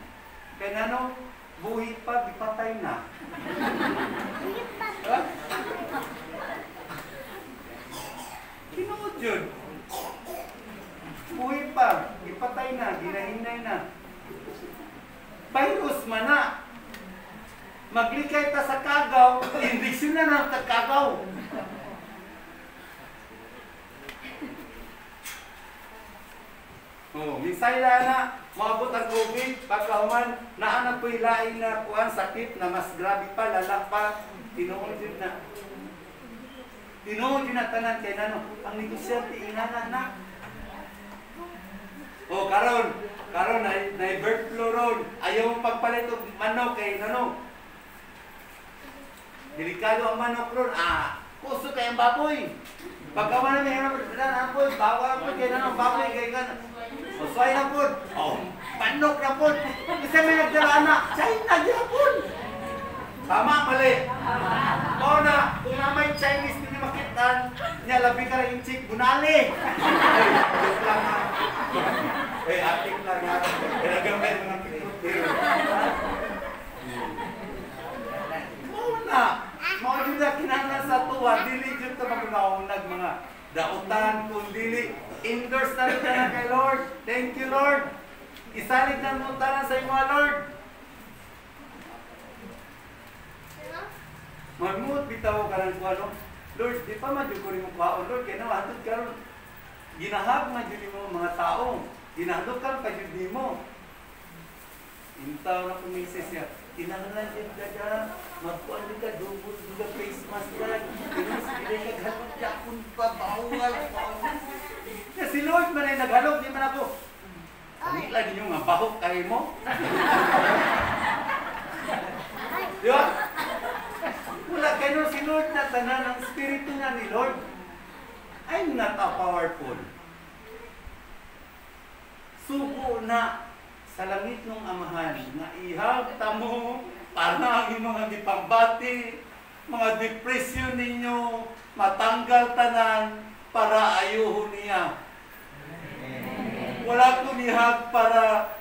Kaya ano, buhay pa, ipatay na. Diba? Kinuod yun. Buhay pa, ipatay na, ginahinay na. Virus man na. Maglikay ta sa kagaw, indiksyon na ng kagaw. Misay na maabot ang COVID, pagkahuman, naanak ko'y laing na kuhan, sakit na mas grabe pa, lalak pa, tinuod yun na. Tinuod yun na tanan kay nano, ang negosyante, inanan na. Karon na bird flu ron, ayaw mong pagpalit o manok kay nano. Delikado ang manok ron, puso kayang baboy. Pagkaman na may hirap na po, bawal po kayo na ng baboy kay gano'n. Usway na po, manok na po. Isa may nagdala na, China na po. Tama, mali. O na, kung na may Chinese hindi makitan, niya labi ka rin yung chick, bunali. Joke lang ha. Atik lang ha. Nagamay mga kikutir. Mga juda kinahanglan sa tuwa, dili jud ta magnaunag mga dautan kun dili endorse na rin na kay Lord. Thank you Lord. Isalig na mo tanan sa imo Lord. Magmut bitaw ka ng kuano. Lord, di pa man jud ko nimo kuhaon Lord kay namatod karon. Ginahag man jud mo mga tao. Ginahadok ka pa jud nimo. Intaw na ko misis ya. Kinahanglan jud daga magkuan ka dubos duga face mask ka. Kinis pili ka galot jakun pa bawal. Si Lord man ay naghalog di man ako. Ani lagi nyo nga bahok kay mo. Di ba? Wala kayo si Lord na tanan ang spirito nga ni Lord. I'm not a powerful. Suko na sa langit ng amahan na ihagta mo para ang mga gipambati, mga depresyon ninyo, matanggal tanan para ayuhon niya. Wala ko nihag para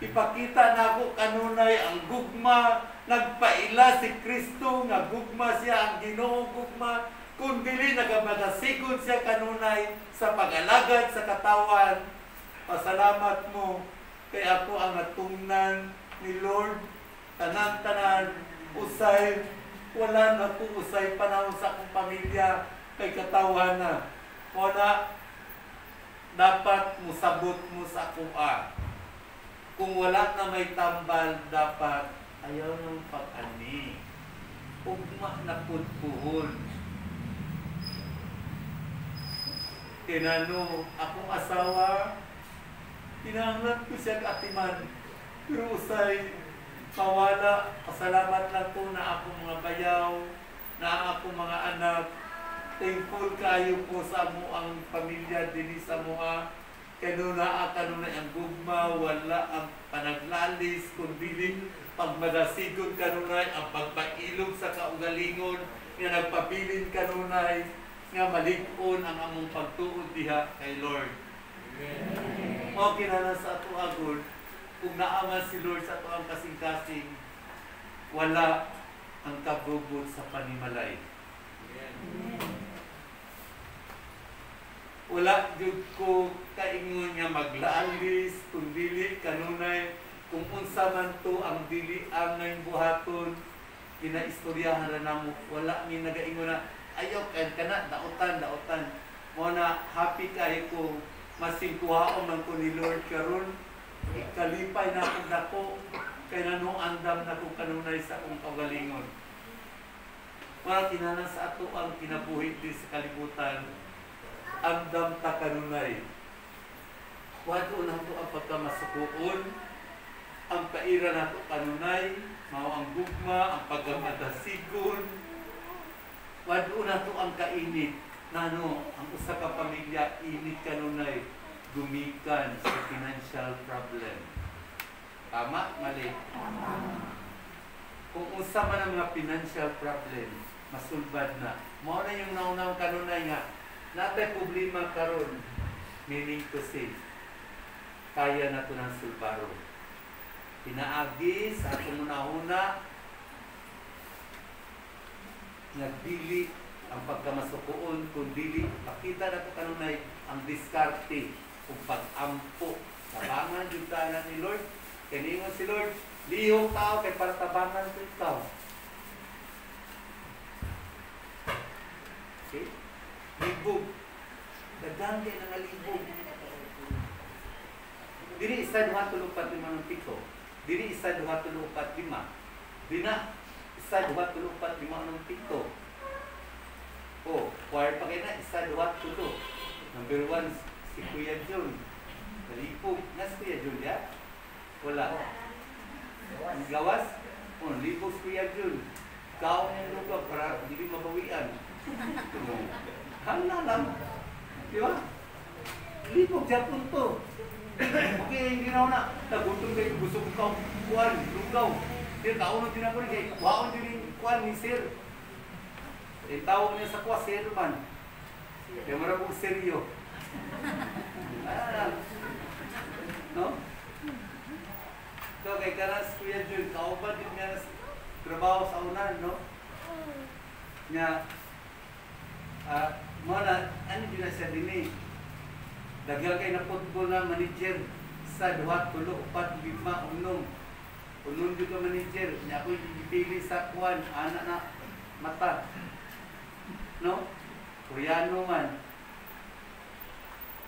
ipakita na ako kanunay ang gugma. Nagpaila si Kristo nga gugma siya, ang Ginoo gugma. Kung dili nagabadasikon siya kanunay sa pag-alagad sa katawan. Pasalamat mo kay ako ang natungnan ni Lord. Tanan-tanan, usay, wala na ko usay panahon sa akong pamilya kay katawan na. Wala, dapat musabot mo sa kuha. Kung wala na may tambal, dapat ayaw ng pag-ani. Ugma na putpuhon. Tinano, akong asawa, tinanglat ko siya kaatiman. Pero usay, mawala, pasalamat lang po na akong mga bayaw, na akong mga anak. Thankful kayo po sa mo ang pamilya din sa mua. Kanuna ang gugma, wala ang panaglalis, kundi pagmadasigon kanunay, ang pagpailog sa kaugalingon, nga nagpabilin kanunay, nga malig-on ang among pagtuod diha kay Lord. Amen. O kinana sa ato agod, kung naaman si Lord sa ato ang kasing-kasing, wala ang kabubot sa panimalay. Amen. Wala jud ko kaingon nga maglaalis kung dili kanunay kung unsa man to ang dili ang ngayon buhaton kinaistoryahan ra namo. Wala mi nagaingon na ayaw kana daotan mo na happy kay ko masingkuhaon man ko ni Lord karon kalipay na akong dako kay nanong andam na kung kanunay sa akong kaugalingon. Wala kinahanglan sa ato ang kinabuhi di sa kalibutan. Andam ta kanunay. Wado na ito ang pagkamasukuon, ang paira na ito kanunay, mao ang gugma, ang pagkamadasigon. Wado na ito ang kainit. Nano, ang usa ka pamilya, init kanunay, gumikan sa financial problem. Tama? Mali? Kung usa man ang mga financial problem, masulbad na. Mao na yung naunaw kanunay nga, natay problema karon, meaning to say, kaya na ito ng sulbaro. Pinaagi sa atong una-una, nagdili ang pagkamasukuon, kung dili, pakita na ito kanunay ang diskarte kung pag-ampo. Tabangan yung tanan ni Lord. Kaningon si Lord, lihong tao kay para tabangan ko ikaw. Okay? Libog. Dagang kayo ng libog. Diri isa 2, 3, 4, 5 ng pito. Diri isa 2, 3, 4, 5. Dina isa 2, 3, 4, 5 ng pito. Oh, choir pa kayo na isa 2, 3. Number 1 si Kuya John. Kalipog. Nas Kuya John ya? Wala. Ang gawas? Oh, libog si Kuya John. Kaon yung lupa para hindi mabawian. Hala lang. Di ba? Libog siya punto. Okay, hindi na na. Nagutom kayo, gusto ko kuwan, lugaw. Di, kaunod din ako rin kayo. Waon din kuwan ni Sir. Tawag niya sa kuwa, Sir man. Kaya marang kong seryo. No? So, kay kanas Kuya Jun, kauban din nga trabaho sa unan, no? Nga, mana, ano din na siya din eh. Daghang kay na football na manager sa 2, 3, 4, 5, unom. Unom din ka manager. Niya ako'y ipili sa kuwan, anak na mata. No? Koreano man.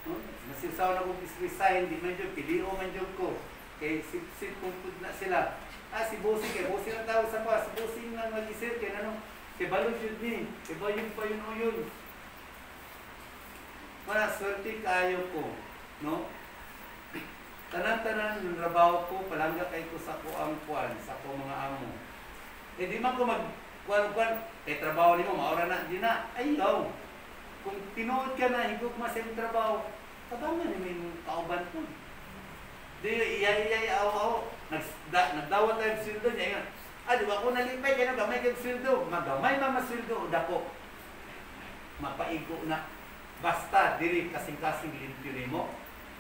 No? Nasisaw na kong resign, di man dyan, pilio man dyan ko. Kay sip-sip kung na sila. Si Bossing, kay Bossing ang tawag sa pa. Si Bossing na mag-isip, kay ano, kay Balon yun ni, kay Balon pa yun o yun. Wala, swerte kayo ko, no? Tanan-tanan ng trabaho ko, palangga kayo ko sa ko ang kuwan, sa ko mga amo. Eh di man ko mag-kuwan-kuwan, eh trabaho ni mo, maura na, di na, ayaw. Kung tinuod ka na, higog masayang trabaho, tabangan ni may kauban ko. Di, iyay, aw-aw, nagdawat tayo sildo niya, di ba ako nalipay, kaya gamay kayo sildo, magamay mamaswildo, dako, mapaigo na. Basta, dili kasing-kasing limpyo mo.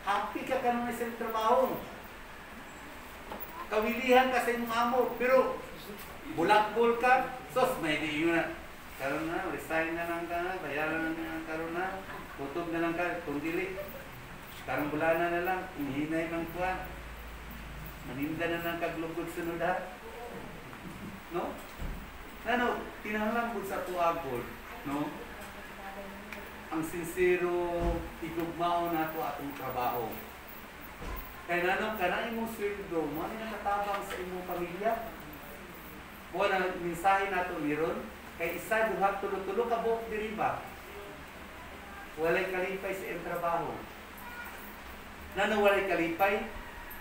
happy ka kanang sa trabaho. Kawilihan ka sa imong amo, pero bulakbol ka, sos may di yun na. Karon na, resign na lang ka, bayaran na lang karon na, tutob na lang ka, kung dili. Karong bulana na lang, umihinay ng kuwan. Maninda na ng kaglugod sunod ha. No? Ano, tinahanglan po sa tuagod, no? Ang sincero, igugmao na to atong trabaho. Kaya nanong ka na imong sweldo, mo na nakatabang sa imong pamilya. O na mensahe nato niron, kay isa, duha, tulo-tulo ka buok diri ba? Walay kalipay sa iyong trabaho. Nanong walay kalipay,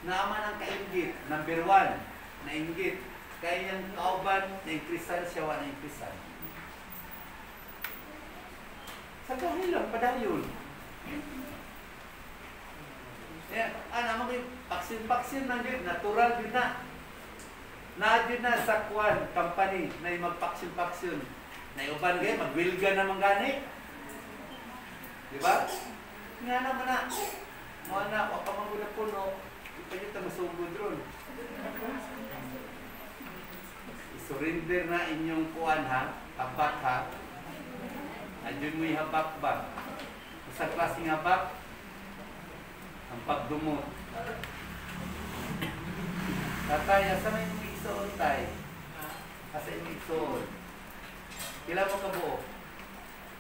naaman ang kainggit. Number 1, nainggit. Kaya niyang kauban, na-increasan siya, wala na-increasan. Sa kahil lang, padayon. Naman kayo, paksin-paksin na yun, natural yun na. Na-adyo na sa kwan, company, na yung magpaksin-paksin. Na iuban kayo, magwilga naman gani. Diba? Nga naman na. Mga na, waka maguna puno, ipagita masugod ron. Surrender na inyong kuan ha, habak ha. Adyon mo'y habak ba? Sa klaseng habak, ang pagdumot. Tatay, asa may mong igsoon tay? Asa yung igsoon? Ila mo kabuok?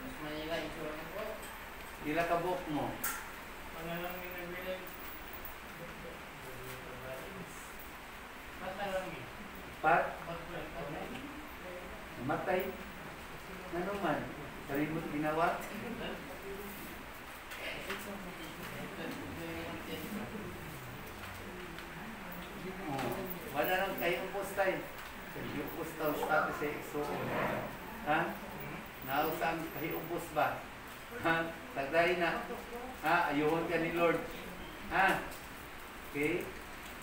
Mas Manila, ito na po. Ila kabuok mo? Mga lang minabilang. Basta lang yun. Pat? Basta lang. Namatay? Ano man? Kalimot ginawa? Wala nang kayo upos tayo. Kayo upos tayo sa igsoon. Ha? Nausang kayo upos ba? Ha? Tagday na. Ha? Ayuhon ka ni Lord. Ha? Okay?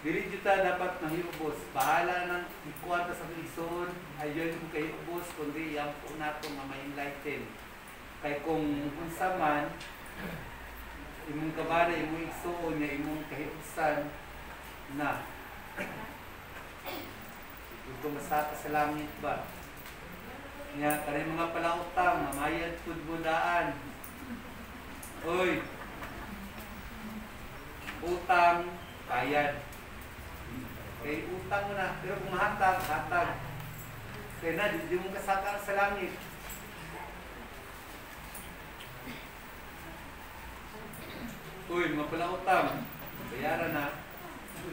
Dili juta dapat mahiubos. Bahala nang ikuwata sa igsoon. Ayun mo kayo ubos, kundi yung po nato nga ma-enlighten. Kaya kung unsa man, imong kabana, imong igsoon niya, imong kahiusan na. Ito masaka sa langit ba? Nga, kanay mga palautang, mamayad tudbudaan. Uy! Utang, bayad. Kaya utang mo na, pero kung mahatag, hatag. Kaya na, di mo kasaka sa langit. Uy, mga palautang, bayaran na.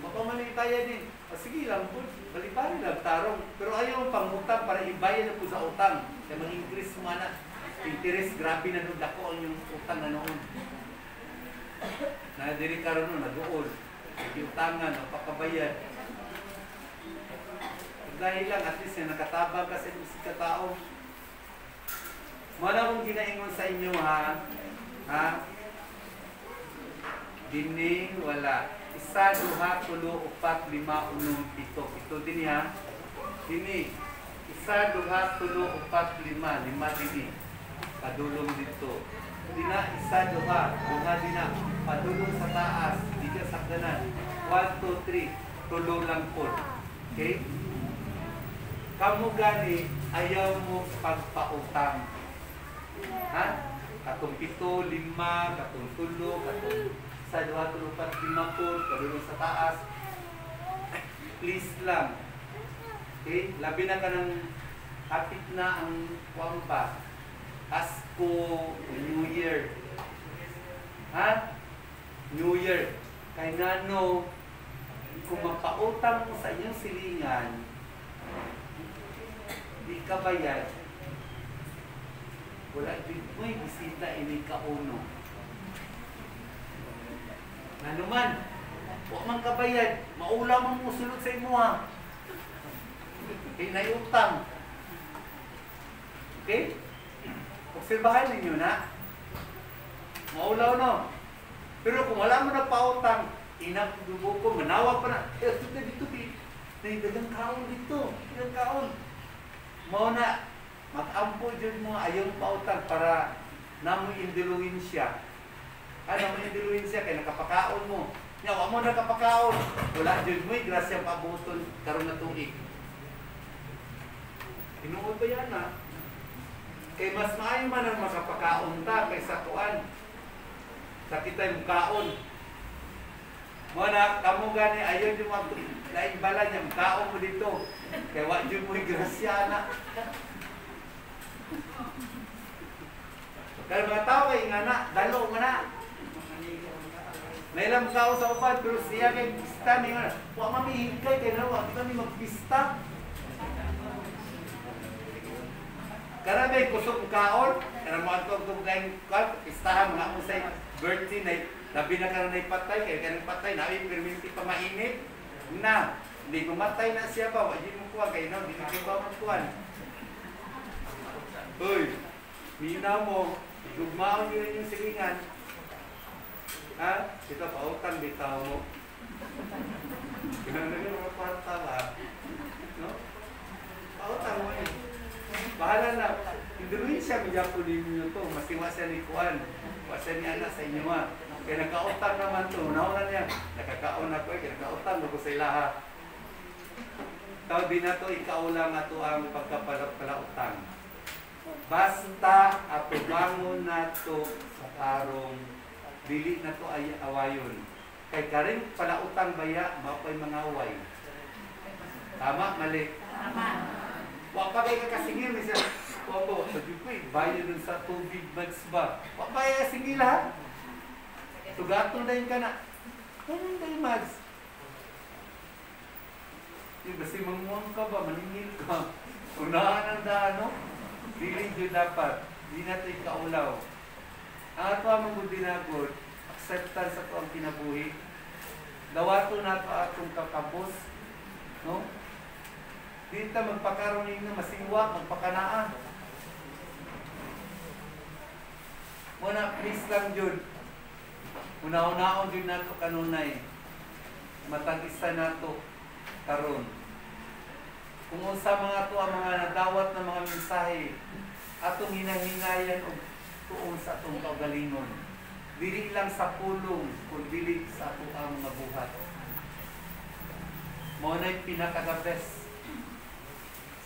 Mapamanitaya din. Sige lang po, balibali lang, tarong. Pero ayaw ang pangutang para ibayad na po sa utang. Kaya mag-increase mo na. Interest, grabe na nung dako ang yung utang na noon. Nadiri ka rin nun, nag-uol. Utangan, napakabayad. Dahil lang, at least nakatabang kasi si katao. Wala akong ginaingon sa inyo ha. Ha? Dining, wala. 1, 2, 3, 4, 5, 6, 6, 7. Ito din ha. Dini. 1, 2, 3, 4, 5, 5 dini. Padulong dito. Dina, 1, 2, 2 dina. Padulong sa taas. Di ka sakdanan. 1, 2, 3. Tulong lang po. Okay? Kamu gani, ayaw mo pagpautang. Ha? Katong 7, 5, katong 3, katong 1, 2, 3, 4, 5, padulong sa taas. Please lang. Okay? Labi na ka ng hapit na ang kwamba. Pasko, New Year. Ha? New Year. Kaya nga no, kung mapautang mo sa inyong silingan, di ka bayad, wala din mo'y bisita ini kauno. Ano man, huwag man kabayad, maula man mo sulod sa imo ha. Hinayutang. Okay? Obserbahan ninyo na. Maulaw no. Pero kung wala mo na pautang, inagdubo ko, manawa pa na. Dito, dagang kaon dito. Dagang kaon. Mao na, mag-ampo dyan mo ayong pautang para namoy induluin siya. Ano mo yung diluensya kay nakapakaon mo. Nya wa mo nakapakaon. Wala jud mo grasya pabuton karon na tuig. Tinuod ba yan na? Kay mas maayo man ang makapakaon ta kaysa kuan. Sa kita'y mukaon. Mo na kamo gani ayon yung mga lain bala niya mukaon mo dito. Kay wa jud mo grasya na. Kaya mga tao kay nga na, dalo nga na. Nailang kao sa upan, pero siya kay pista ni nga. Wa mamihigay kay nawa, kita ni magpista. Karena may kusog kaon, karena mo ato kung kain pistahan mga mo sa birthday na labi na karon na ipatay, kaya kanang patay na ay perminti pa mainit na. Hindi kumatay na siya ba, wala mo kuha kay no, hindi ko ba magkuhan. Uy, minaw mo, igugmaon yun yung silingan. Ha? Kita pautang bitaw mo. Kaya naging mga kwarta ba? No? Pautang mo eh. Bahala na. Induloy siya, midyapo ninyo to. Masiwa siya ni Kuan. Wasa niya anak sa inyo ha. Kaya nagkautang naman to. Unauna niya. Nakakaon ako eh. Kaya nagkautang ako sa ilaha. Tawag din na to, ikaw lang na to ang pagkapalautang. Basta atubangon na to sa karong dili na to ay awayon. Kay karing palautang baya, mapay mga away. Tama, mali? Tama. Wa pa kayo kakasingil ni siya. Opo, sabi ko eh, bayo dun sa tubig bags ba? Wa pa kayo kakasingil ha? Tugato na yun ka na. Ano kayo mags? Kasi manguang ka ba? Maningil ka. Unahan ang daan, no? Dili dito dapat. Di natin ikaulaw. Ang ato ang mga dinagod, acceptance sa ito ang kinabuhi. Dawato na ito atong kakabos. No? Di ta magpakaroon ninyo masiwa, magpakanaan. Muna, please lang yun. Una-unaon yun na ito kanunay. Matag-isa na ito karon. Kung unsa mga ito ang mga nadawat na mga mensahe, atong hinahingayan o tuon sa atong kaugalingon. Dili lang sa pulong, kundi sa atong mga buhat. Mao na'y pinaka-best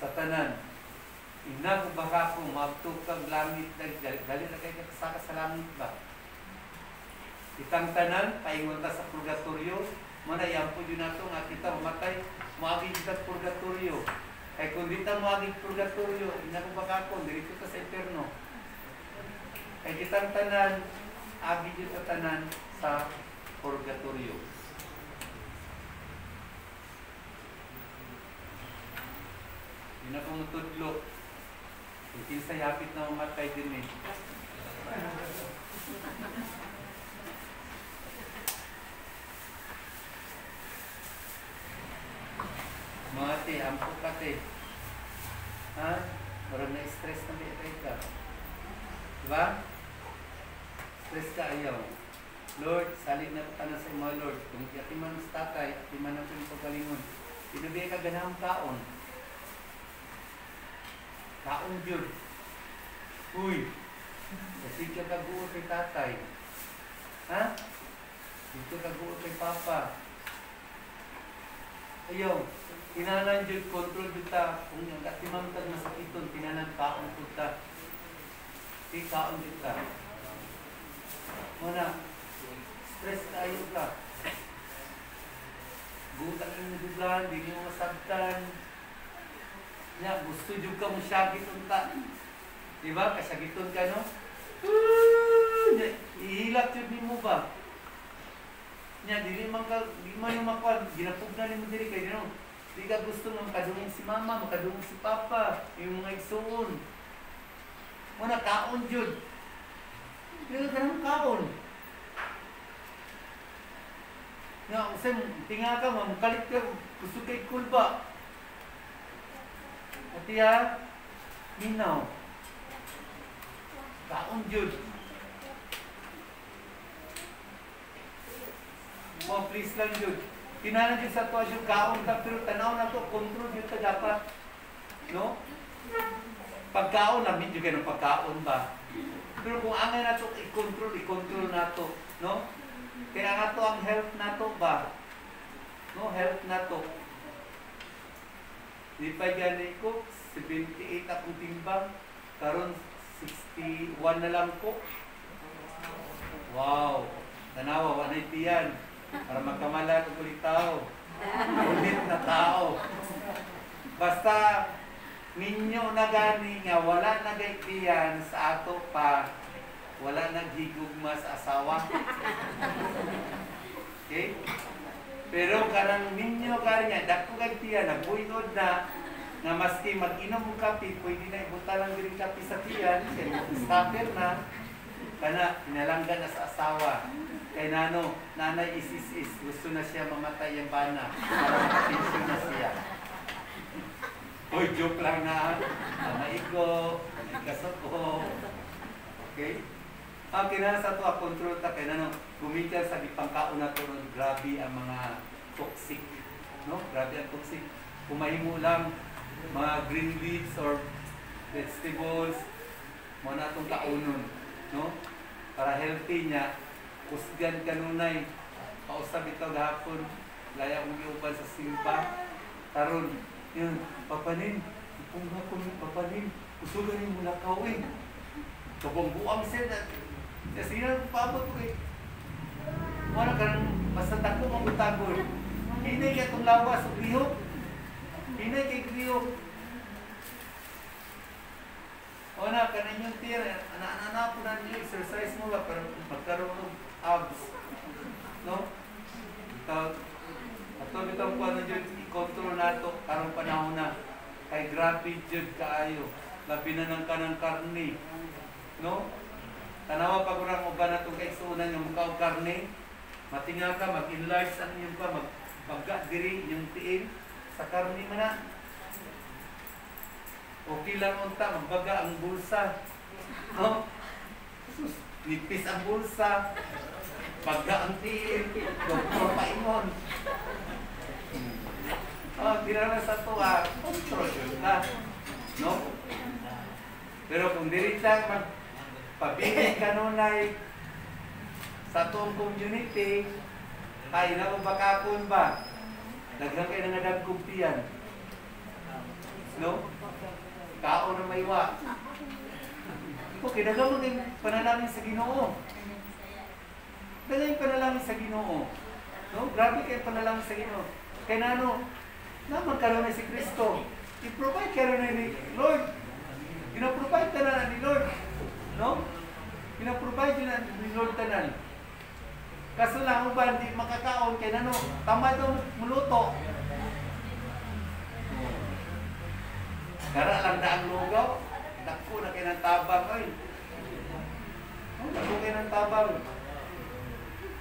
sa tanan. Ina kung baka kung magtukag langit, dali na kayo kasaka sa langit ba? Itang tanan, paingon ta sa purgatorio, mana yampo yun nato nga kita mamatay, muagig kita purgatorio. Kaya kung di ta muagig purgatorio, ina kung baka kung, dirito ta sa eterno. Kaya kitang tanan, agig yun sa tanan sa purgatorio. Yun na kung tutlo. Yung kinsa yapit na umatay din eh. Mga te, ampok ka te. Ha? Marang na-stress na may ka. Diba? Stress ka ayaw. Lord, salig na ka na sa mga Lord. Kung atiman sa tatay, atiman na kung pagalingon. Pinubigay ka ganang kaon. Kaon yun. Uy, kasi ka kaguot kay tatay. Ha? Dito kaguot kay papa. Ayaw, tinanan yun, control dito. Kung yung katimamtag na sakiton, tinanan kaon dito. Di kaon dito. Muna, stress ka ayaw ka. Butak yung nadugan, di mo masagtan. Nya, gusto jud ka mo syagiton ta. Diba? Kasyagiton ka, no? Ihilap yun mo ba? Nya, di man yung makuha. Ginapog na mo diri kayo, no? Di ka gusto mo makadungin si mama, makadungin si papa, yung mga igsuon. Muna, kaon jud. Hindi ka ng kaon. Nga, usay, tinga ka, mamukalit ka, gusto kay kulba. At iya, minaw. Kaon jud. Mo please lang jud. Tinanan jud sa tuwa jud kaon ta pero tanaw na to control jud ta dapat. No? Pagkaon na medyo ganun pagkaon ba. Pero kung angay na to i-control na to. qualify gani ko, 78 akong timbang, karon 61 na lang ko. Wow, tanawa, wanay tiyan, para magkamala ko ulit tao. Ulit na tao. Basta, ninyo na gani nga, wala na tiyan sa ato pa, wala naghigugma sa asawa. Okay? Pero karang ninyo gani nga, dako kay tiyan, nagbuyod na, nga maski mag-inom mo kape, pwede na ibuta lang din kape sa tiyan, kaya stopper na, kana pinalanggan na sa asawa. Kay nano, nanay is, gusto na siya mamatay yung bana, para makapensyon na siya. Hoy, joke lang na, maigo, ikasoko. Okay? Ang kinala sa ito, control ta, kay nano, gumitan sa ipangkaon na ito, grabe ang mga toxic. No? Grabe ang toxic. Kumahimo lang, mga green leaves or vegetables, mo na itong kaunon. No? Para healthy niya, kusgan kanunay, kausap ito gahapon, laya kong iuban sa simpa, taron, yun, papanin, kung hapon yung papanin, usugan yung mulakaw eh. Kapag buang siya, kasi yun, paabot ko eh. Wala ka nang basta tako mong utagol. Hinay ka itong lawas o grihok. Hinay kay grihok. O na, kanin yung tira, ana-ana po na niyo, exercise mo ba, para magkaroon ng abs. No? Ato bitang po ano dyan, i-control na ito, karong panahon na, kay grabe dyan kaayo, labi na ng kanang karne. No? Tanawa pa ko lang uba na itong kaigsuunan yung mukha o karne, matinga ka, mag-enlarge ang inyong pa, magpagga diri yung tiin, sa karne man na. Okay lang unta, magbaga ang bulsa. No? Sus, nipis ang bulsa. Bagga ang tiin. Doktor paingon. Ginala sa tuwa, control yun na. No? Pero kung dirita magpabigay kanunay sa tuong community, ay nakabakakon ba? Naglang kayo na nagagkumpiyan. No? Kao na maywa. Okay, nagawin din panalangin sa Ginoo. Dala yung panalangin sa Ginoo. No? Grabe kayo panalangin sa Ginoo. Kaya na ano, naman karoon na si Kristo. I-provide karoon na ni Lord. Ginaprovide ka na ni Lord. No? Ginaprovide na ni Lord tanan. Kaso lang mo ba, hindi makakaon, kaya na ano, tamad daw muluto. Gara lang na ang lugaw, dako na kayo ng tabang, oy. Dako kayo ng tabang.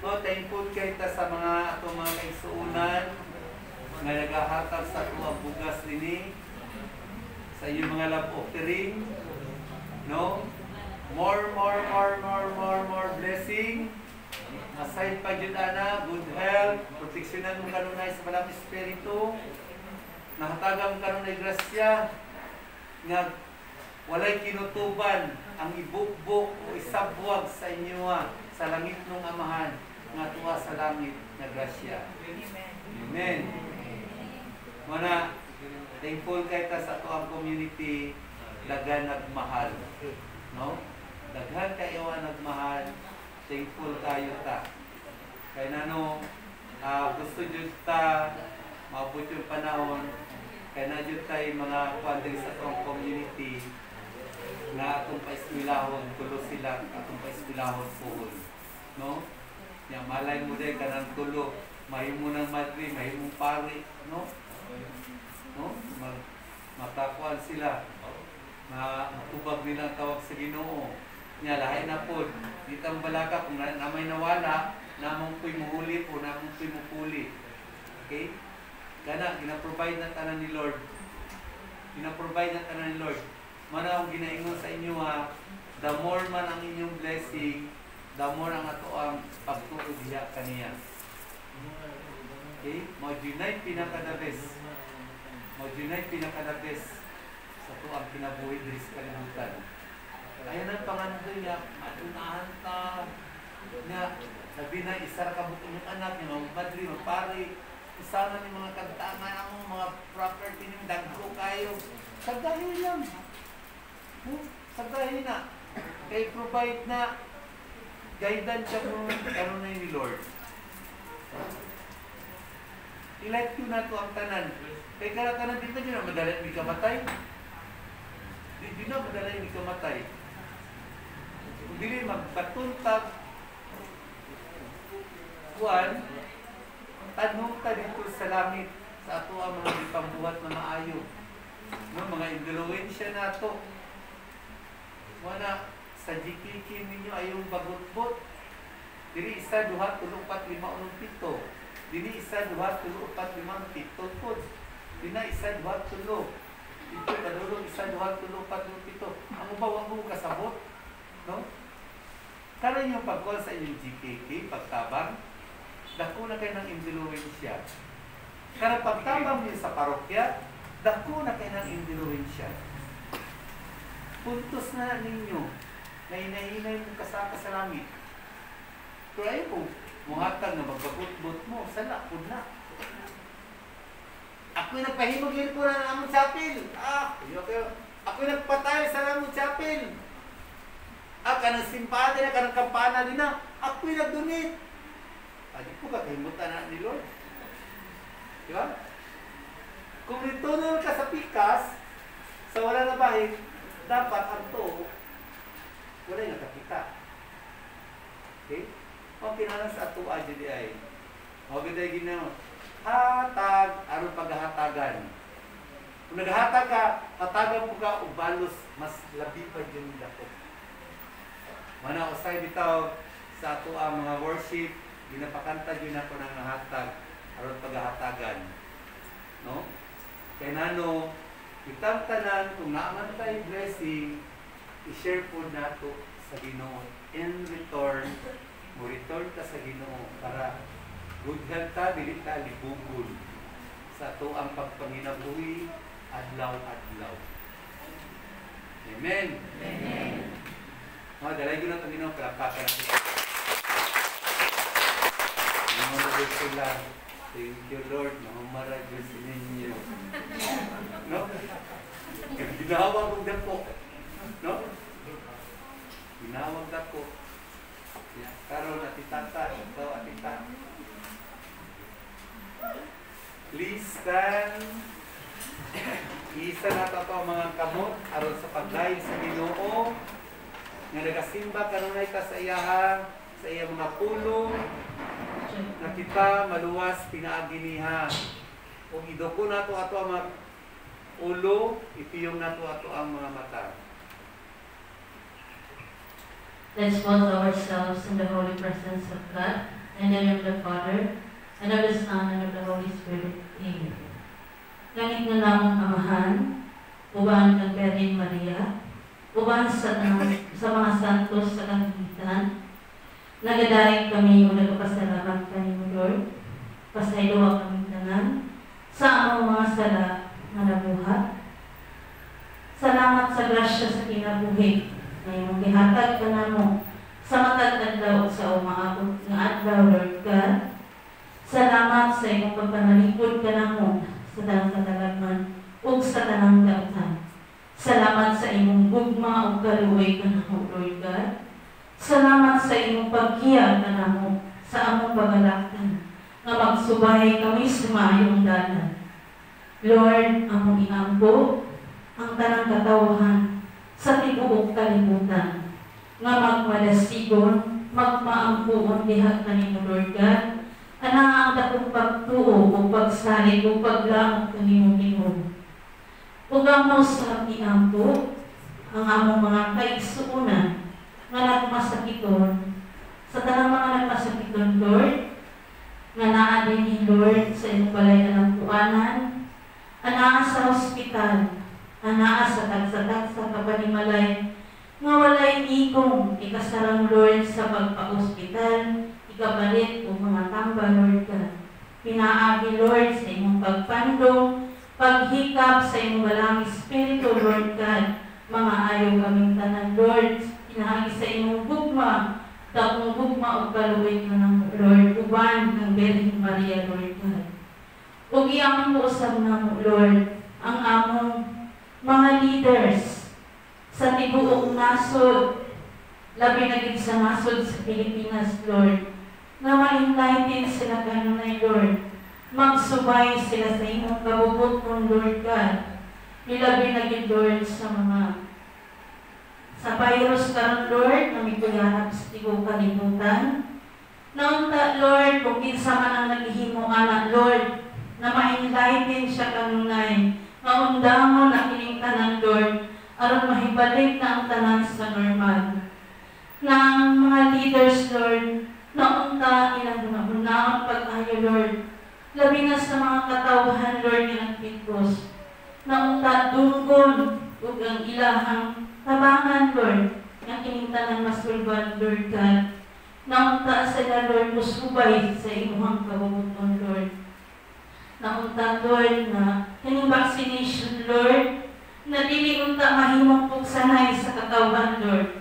Thankful kayo sa mga atong mga kaigsuunan nga nagahatag sa tuwang bugas nini sa iyong mga love offering. No? More blessing. Aside pa dyan ana, good health, proteksyonan mo kanunay sa malang espiritu, nakatagang kanunay grasya, nga walay kinutuban ang ibukbok o isabwag sa inyo sa langit ng Amahan nga tuwa sa langit na grasya. Amen. Mana, thankful kayo sa tuwang community, daghan nagmahal. No? Daghan kayo nagmahal, thankful kayo ta. Kaya nano, gusto dyan ta, maabot yung panahon, kaya na dyan tayo mga kuandang sa itong community na atong paismilahon, tulo sila, atong paismilahon puhol. No? Yang malay mo din ka ng tulo, mahimo ng madri, mahimong pari, no? No? Matakuan sila, matubag nilang tawag sa Ginoo. Nya lahay na po, ditang balaka kung namay nawala, namang po'y muhuli o namang po'y mupuli. Okay? Kana, ginaprovide na tanan ni Lord. Ginaprovide na tanan ni Lord. Mana akong ginaingon sa inyo the more man ang inyong blessing, the more ang ato ang pagtuod diha kaniya. Okay? Mo-unite pinaka-the best. Mo-unite pinaka-the best sa to ang kinabuhi diri sa kalibutan. Ayan ang pangandoy niya, madunahan ta. Nga, sabi na, isa ka bukong yung anak niya, madri, magpari. sana ni mga kantaman ang mga property ni dagko kayo. Sagahin lang. Sagahin na. Kay provide na guidance siya kung ano na ni Lord. I-like you na to ang tanan. Kay karakanan dito nyo na madala yung kamatay. Di na madala yung kamatay. Kung dili magpatuntag kuwan, tanong ta dito sa langit sa ato ang mga ipambuhat na maayo. No, mga influensya na to. Wala sa GKK ninyo ayong bagot-bot. Dili 1, 2, 3, 4, 5, 6, 7. Dili 1, 2, 3, 4, 5, 6, 7 pod. Dili 1, 2, 3. Ito kadulong 1, 2, 3, 4, 5, 7. Ang ubaw mo kasabot, no? Karon yung pagkuha sa inyong GKK, pagtabang, dako na kayo ng influensya. Karon pagtabang niyo sa parokya, dako na kayo ng influensya. Puntos na ninyo na hinahinay mo kasaka sa langit. Try mo, muhatag na magbabot-bot mo, sala po na. Ako'y nagpahimog yun po na ng among chapel. Ako'y nagpatay sa among chapel. Kanang simpade na, kanang kampana din na. Ako'y nagdunit. Di po ka kahimutan na ni Lord. Di ba? Kung nitunol ka sa pikas, sa wala na bahid, dapat ang to, wala yung nakakita. Okay? Kung kinalang sa ato adyo ay, huwag tayo ginawa, hatag, aron paghahatagan. Kung naghatag ka, hatagan po ka, ubalos, mas labi pa yung dako. Mana usay bitaw sa ato ang mga worship, ginapakanta yun ako ng hatag, aron paghahatagan. No? Kaya nano, itang tanan, kung naaman tayo blessing, i-share po nato sa Ginoo. In return, mo return ka sa Ginoo para gudhan ta, dili ta libugol sa ato ang pagpanginabuhi adlaw-adlaw. Amen. Amen. Dalay ko na itong Ginoo, palapakan natin. Mga sila, thank you Lord, mahumarag yun sa ninyo. No? Ginawag kong dako. No? Ginawag dako. Karon atitata, ito atita. Please stand. Isa na ito mga kamot aron sa paglain sa Ginoo nga nagasimba kanunay ta sa iyang mga pulong na kita maluwas pinaagi niha. Ug idoko nato ato ang mga ulo, ipiyong nato ato ang mga mata. Let's pose ourselves in the holy presence of God, in the name of the Father, and of the Son, and of the Holy Spirit. Amen. Langit na namang Amahan, uban kang Birhen Maria, uban sa mga santos sa kagitan, nagadaig kami o nagpasalamat kami mo, Lord, pasaylo kami tanan, sa among mga sala na nabuhat. Salamat sa grasya sa kinabuhi, na iyong gihatag ka na mo sa matag adlaw sa umaabot nga adlaw, Lord God. Salamat sa iyong pagpanalikod ka na mo sa dalang kadalaman o sa tanang dautan. Salamat sa iyong gugma o kaluoy ka na mo, Lord God. Salamat sa iyong paghiyag ka na mo sa among pagalaktan na magsubay kami sa maayong dalan. Lord, among iampo ang tanang katawahan sa tibuok kalibutan nga magmadasigon, magmaampuon diha kanimo, Lord God, ana ang dakong pagtuo o pagsalig o paglaong kanimo. Ugamo sa iampo ang among mga kaigsuunan nga nagmasakiton, sa tanang mga nagmasakiton, Lord, nga naa din Lord sa iyong balay ng puanan, anaa sa ospital, anaa sa tagsatak sa kapanimalay, nga walay ikong ikasarang, Lord, sa pagpa-ospital, ikabalit o mga tamba, Lord God. Pinaagi, Lord, sa iyong pagpandong, paghikap sa iyong balang Espiritu, Lord God, mga ayaw kaming tanan, Lord, pinaagi sa iyong gugma, dakong gugma o kaluwin mo ng Lord, uban ng Birhen Maria, Lord God. ug iyang usab namo Lord ang among mga leaders sa tibuok nasod, labi na gid sa nasod sa Pilipinas, Lord, na ma-enlighten sila kanunay, Lord, magsubay sila sa imong kabubuton, Lord God, ilabi na gid, Lord, sa virus karon, Lord, na miguyanap sa tibuok kalibutan. Naunta, Lord, kung kinsa man ang naghihimo anak, Lord, na ma-enlighten siya kanunay, maundamon na kining tanan, Lord, aron mahibalik na ang tanan sa normal. Ng mga leaders, Lord, naunta ilang hunahon pag-ayo, Lord, labi na sa mga katawhan, Lord, ilang pitos, naunta dunggon ug ang ilahang tabangan, Lord, nga kining tanan masulban, Lord God. Naunta sila, Lord, musubay sa imuhang kabubuton, Lord. Naunta, Lord, na kining vaccination, Lord, na dili unta mahimong pugsanay sa katawan, Lord.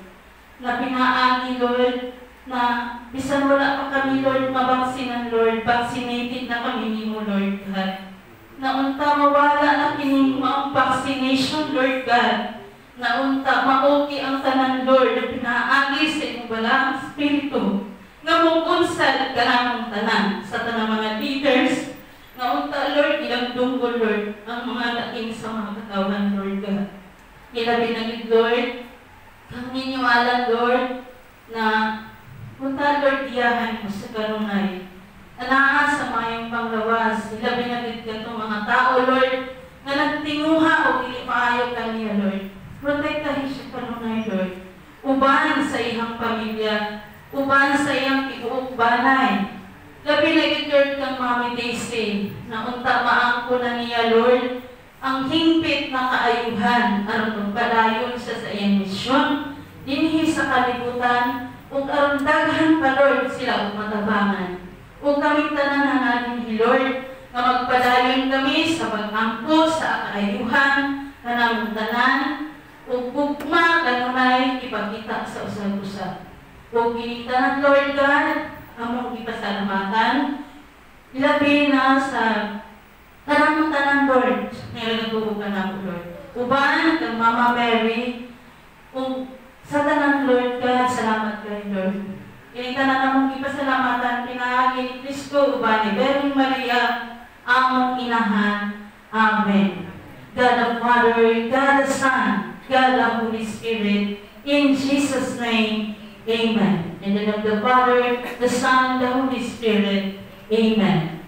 Na pinaagi, Lord, na bisan wala pa kami, Lord, mabaksinan, Lord, vaccinated na kami nimo, Lord God. Naunta mawala na kining mga vaccination, Lord God. Naunta mauki ang tanan, Lord, na pinaagi sa imong balang espiritu nga mukunsad kanang tanan sa tanang mga leaders. Naunta, Lord, ilang dunggol, Lord, ang mga laking sa mga katawan, Lord God. Ilabi na gid, Lord, kang ninyo alam, Lord, na punta, Lord, iyahan mo sa kanunay. Anaa sa mayong panglawas, ilabi na gid katong mga tao, Lord, na nagtinguha o dili maayo kaniya, Lord. Protektahin siya kanunay, Lord. Uban sa iyang pamilya, uban sa iyang tibuok banay. Labi na gid, Lord, kang Mami Daisy, na unta maangko na niya, Lord, ang hingpit na kaayuhan aron magpadayon siya sa iyang misyon dinhi sa kalibutan, ug aron daghan pa, Lord, sila ug matabangan. Ug kami tanan natin, Lord, nga magpadayon kami sa pag-angko sa kaayuhan kanang tanan, ug gugma kanunay ipakita sa usab-usab. Ug kining tanan, Lord God, among ipasalamatan, labi na sa kanang tanan, Lord, nilagatuugan ako, Lord. Uban kang Mama Mary, kung sa tanan, Lord God, salamat kayo, Lord. Kining tanan among ipasalamatan, pinaagi ni Kristo, uban ni Virgin Maria, among inahan. Amen. God the Father, God the Son, God the Holy Spirit, in Jesus' name, amen. In the name of the Father, the Son, the Holy Spirit, amen.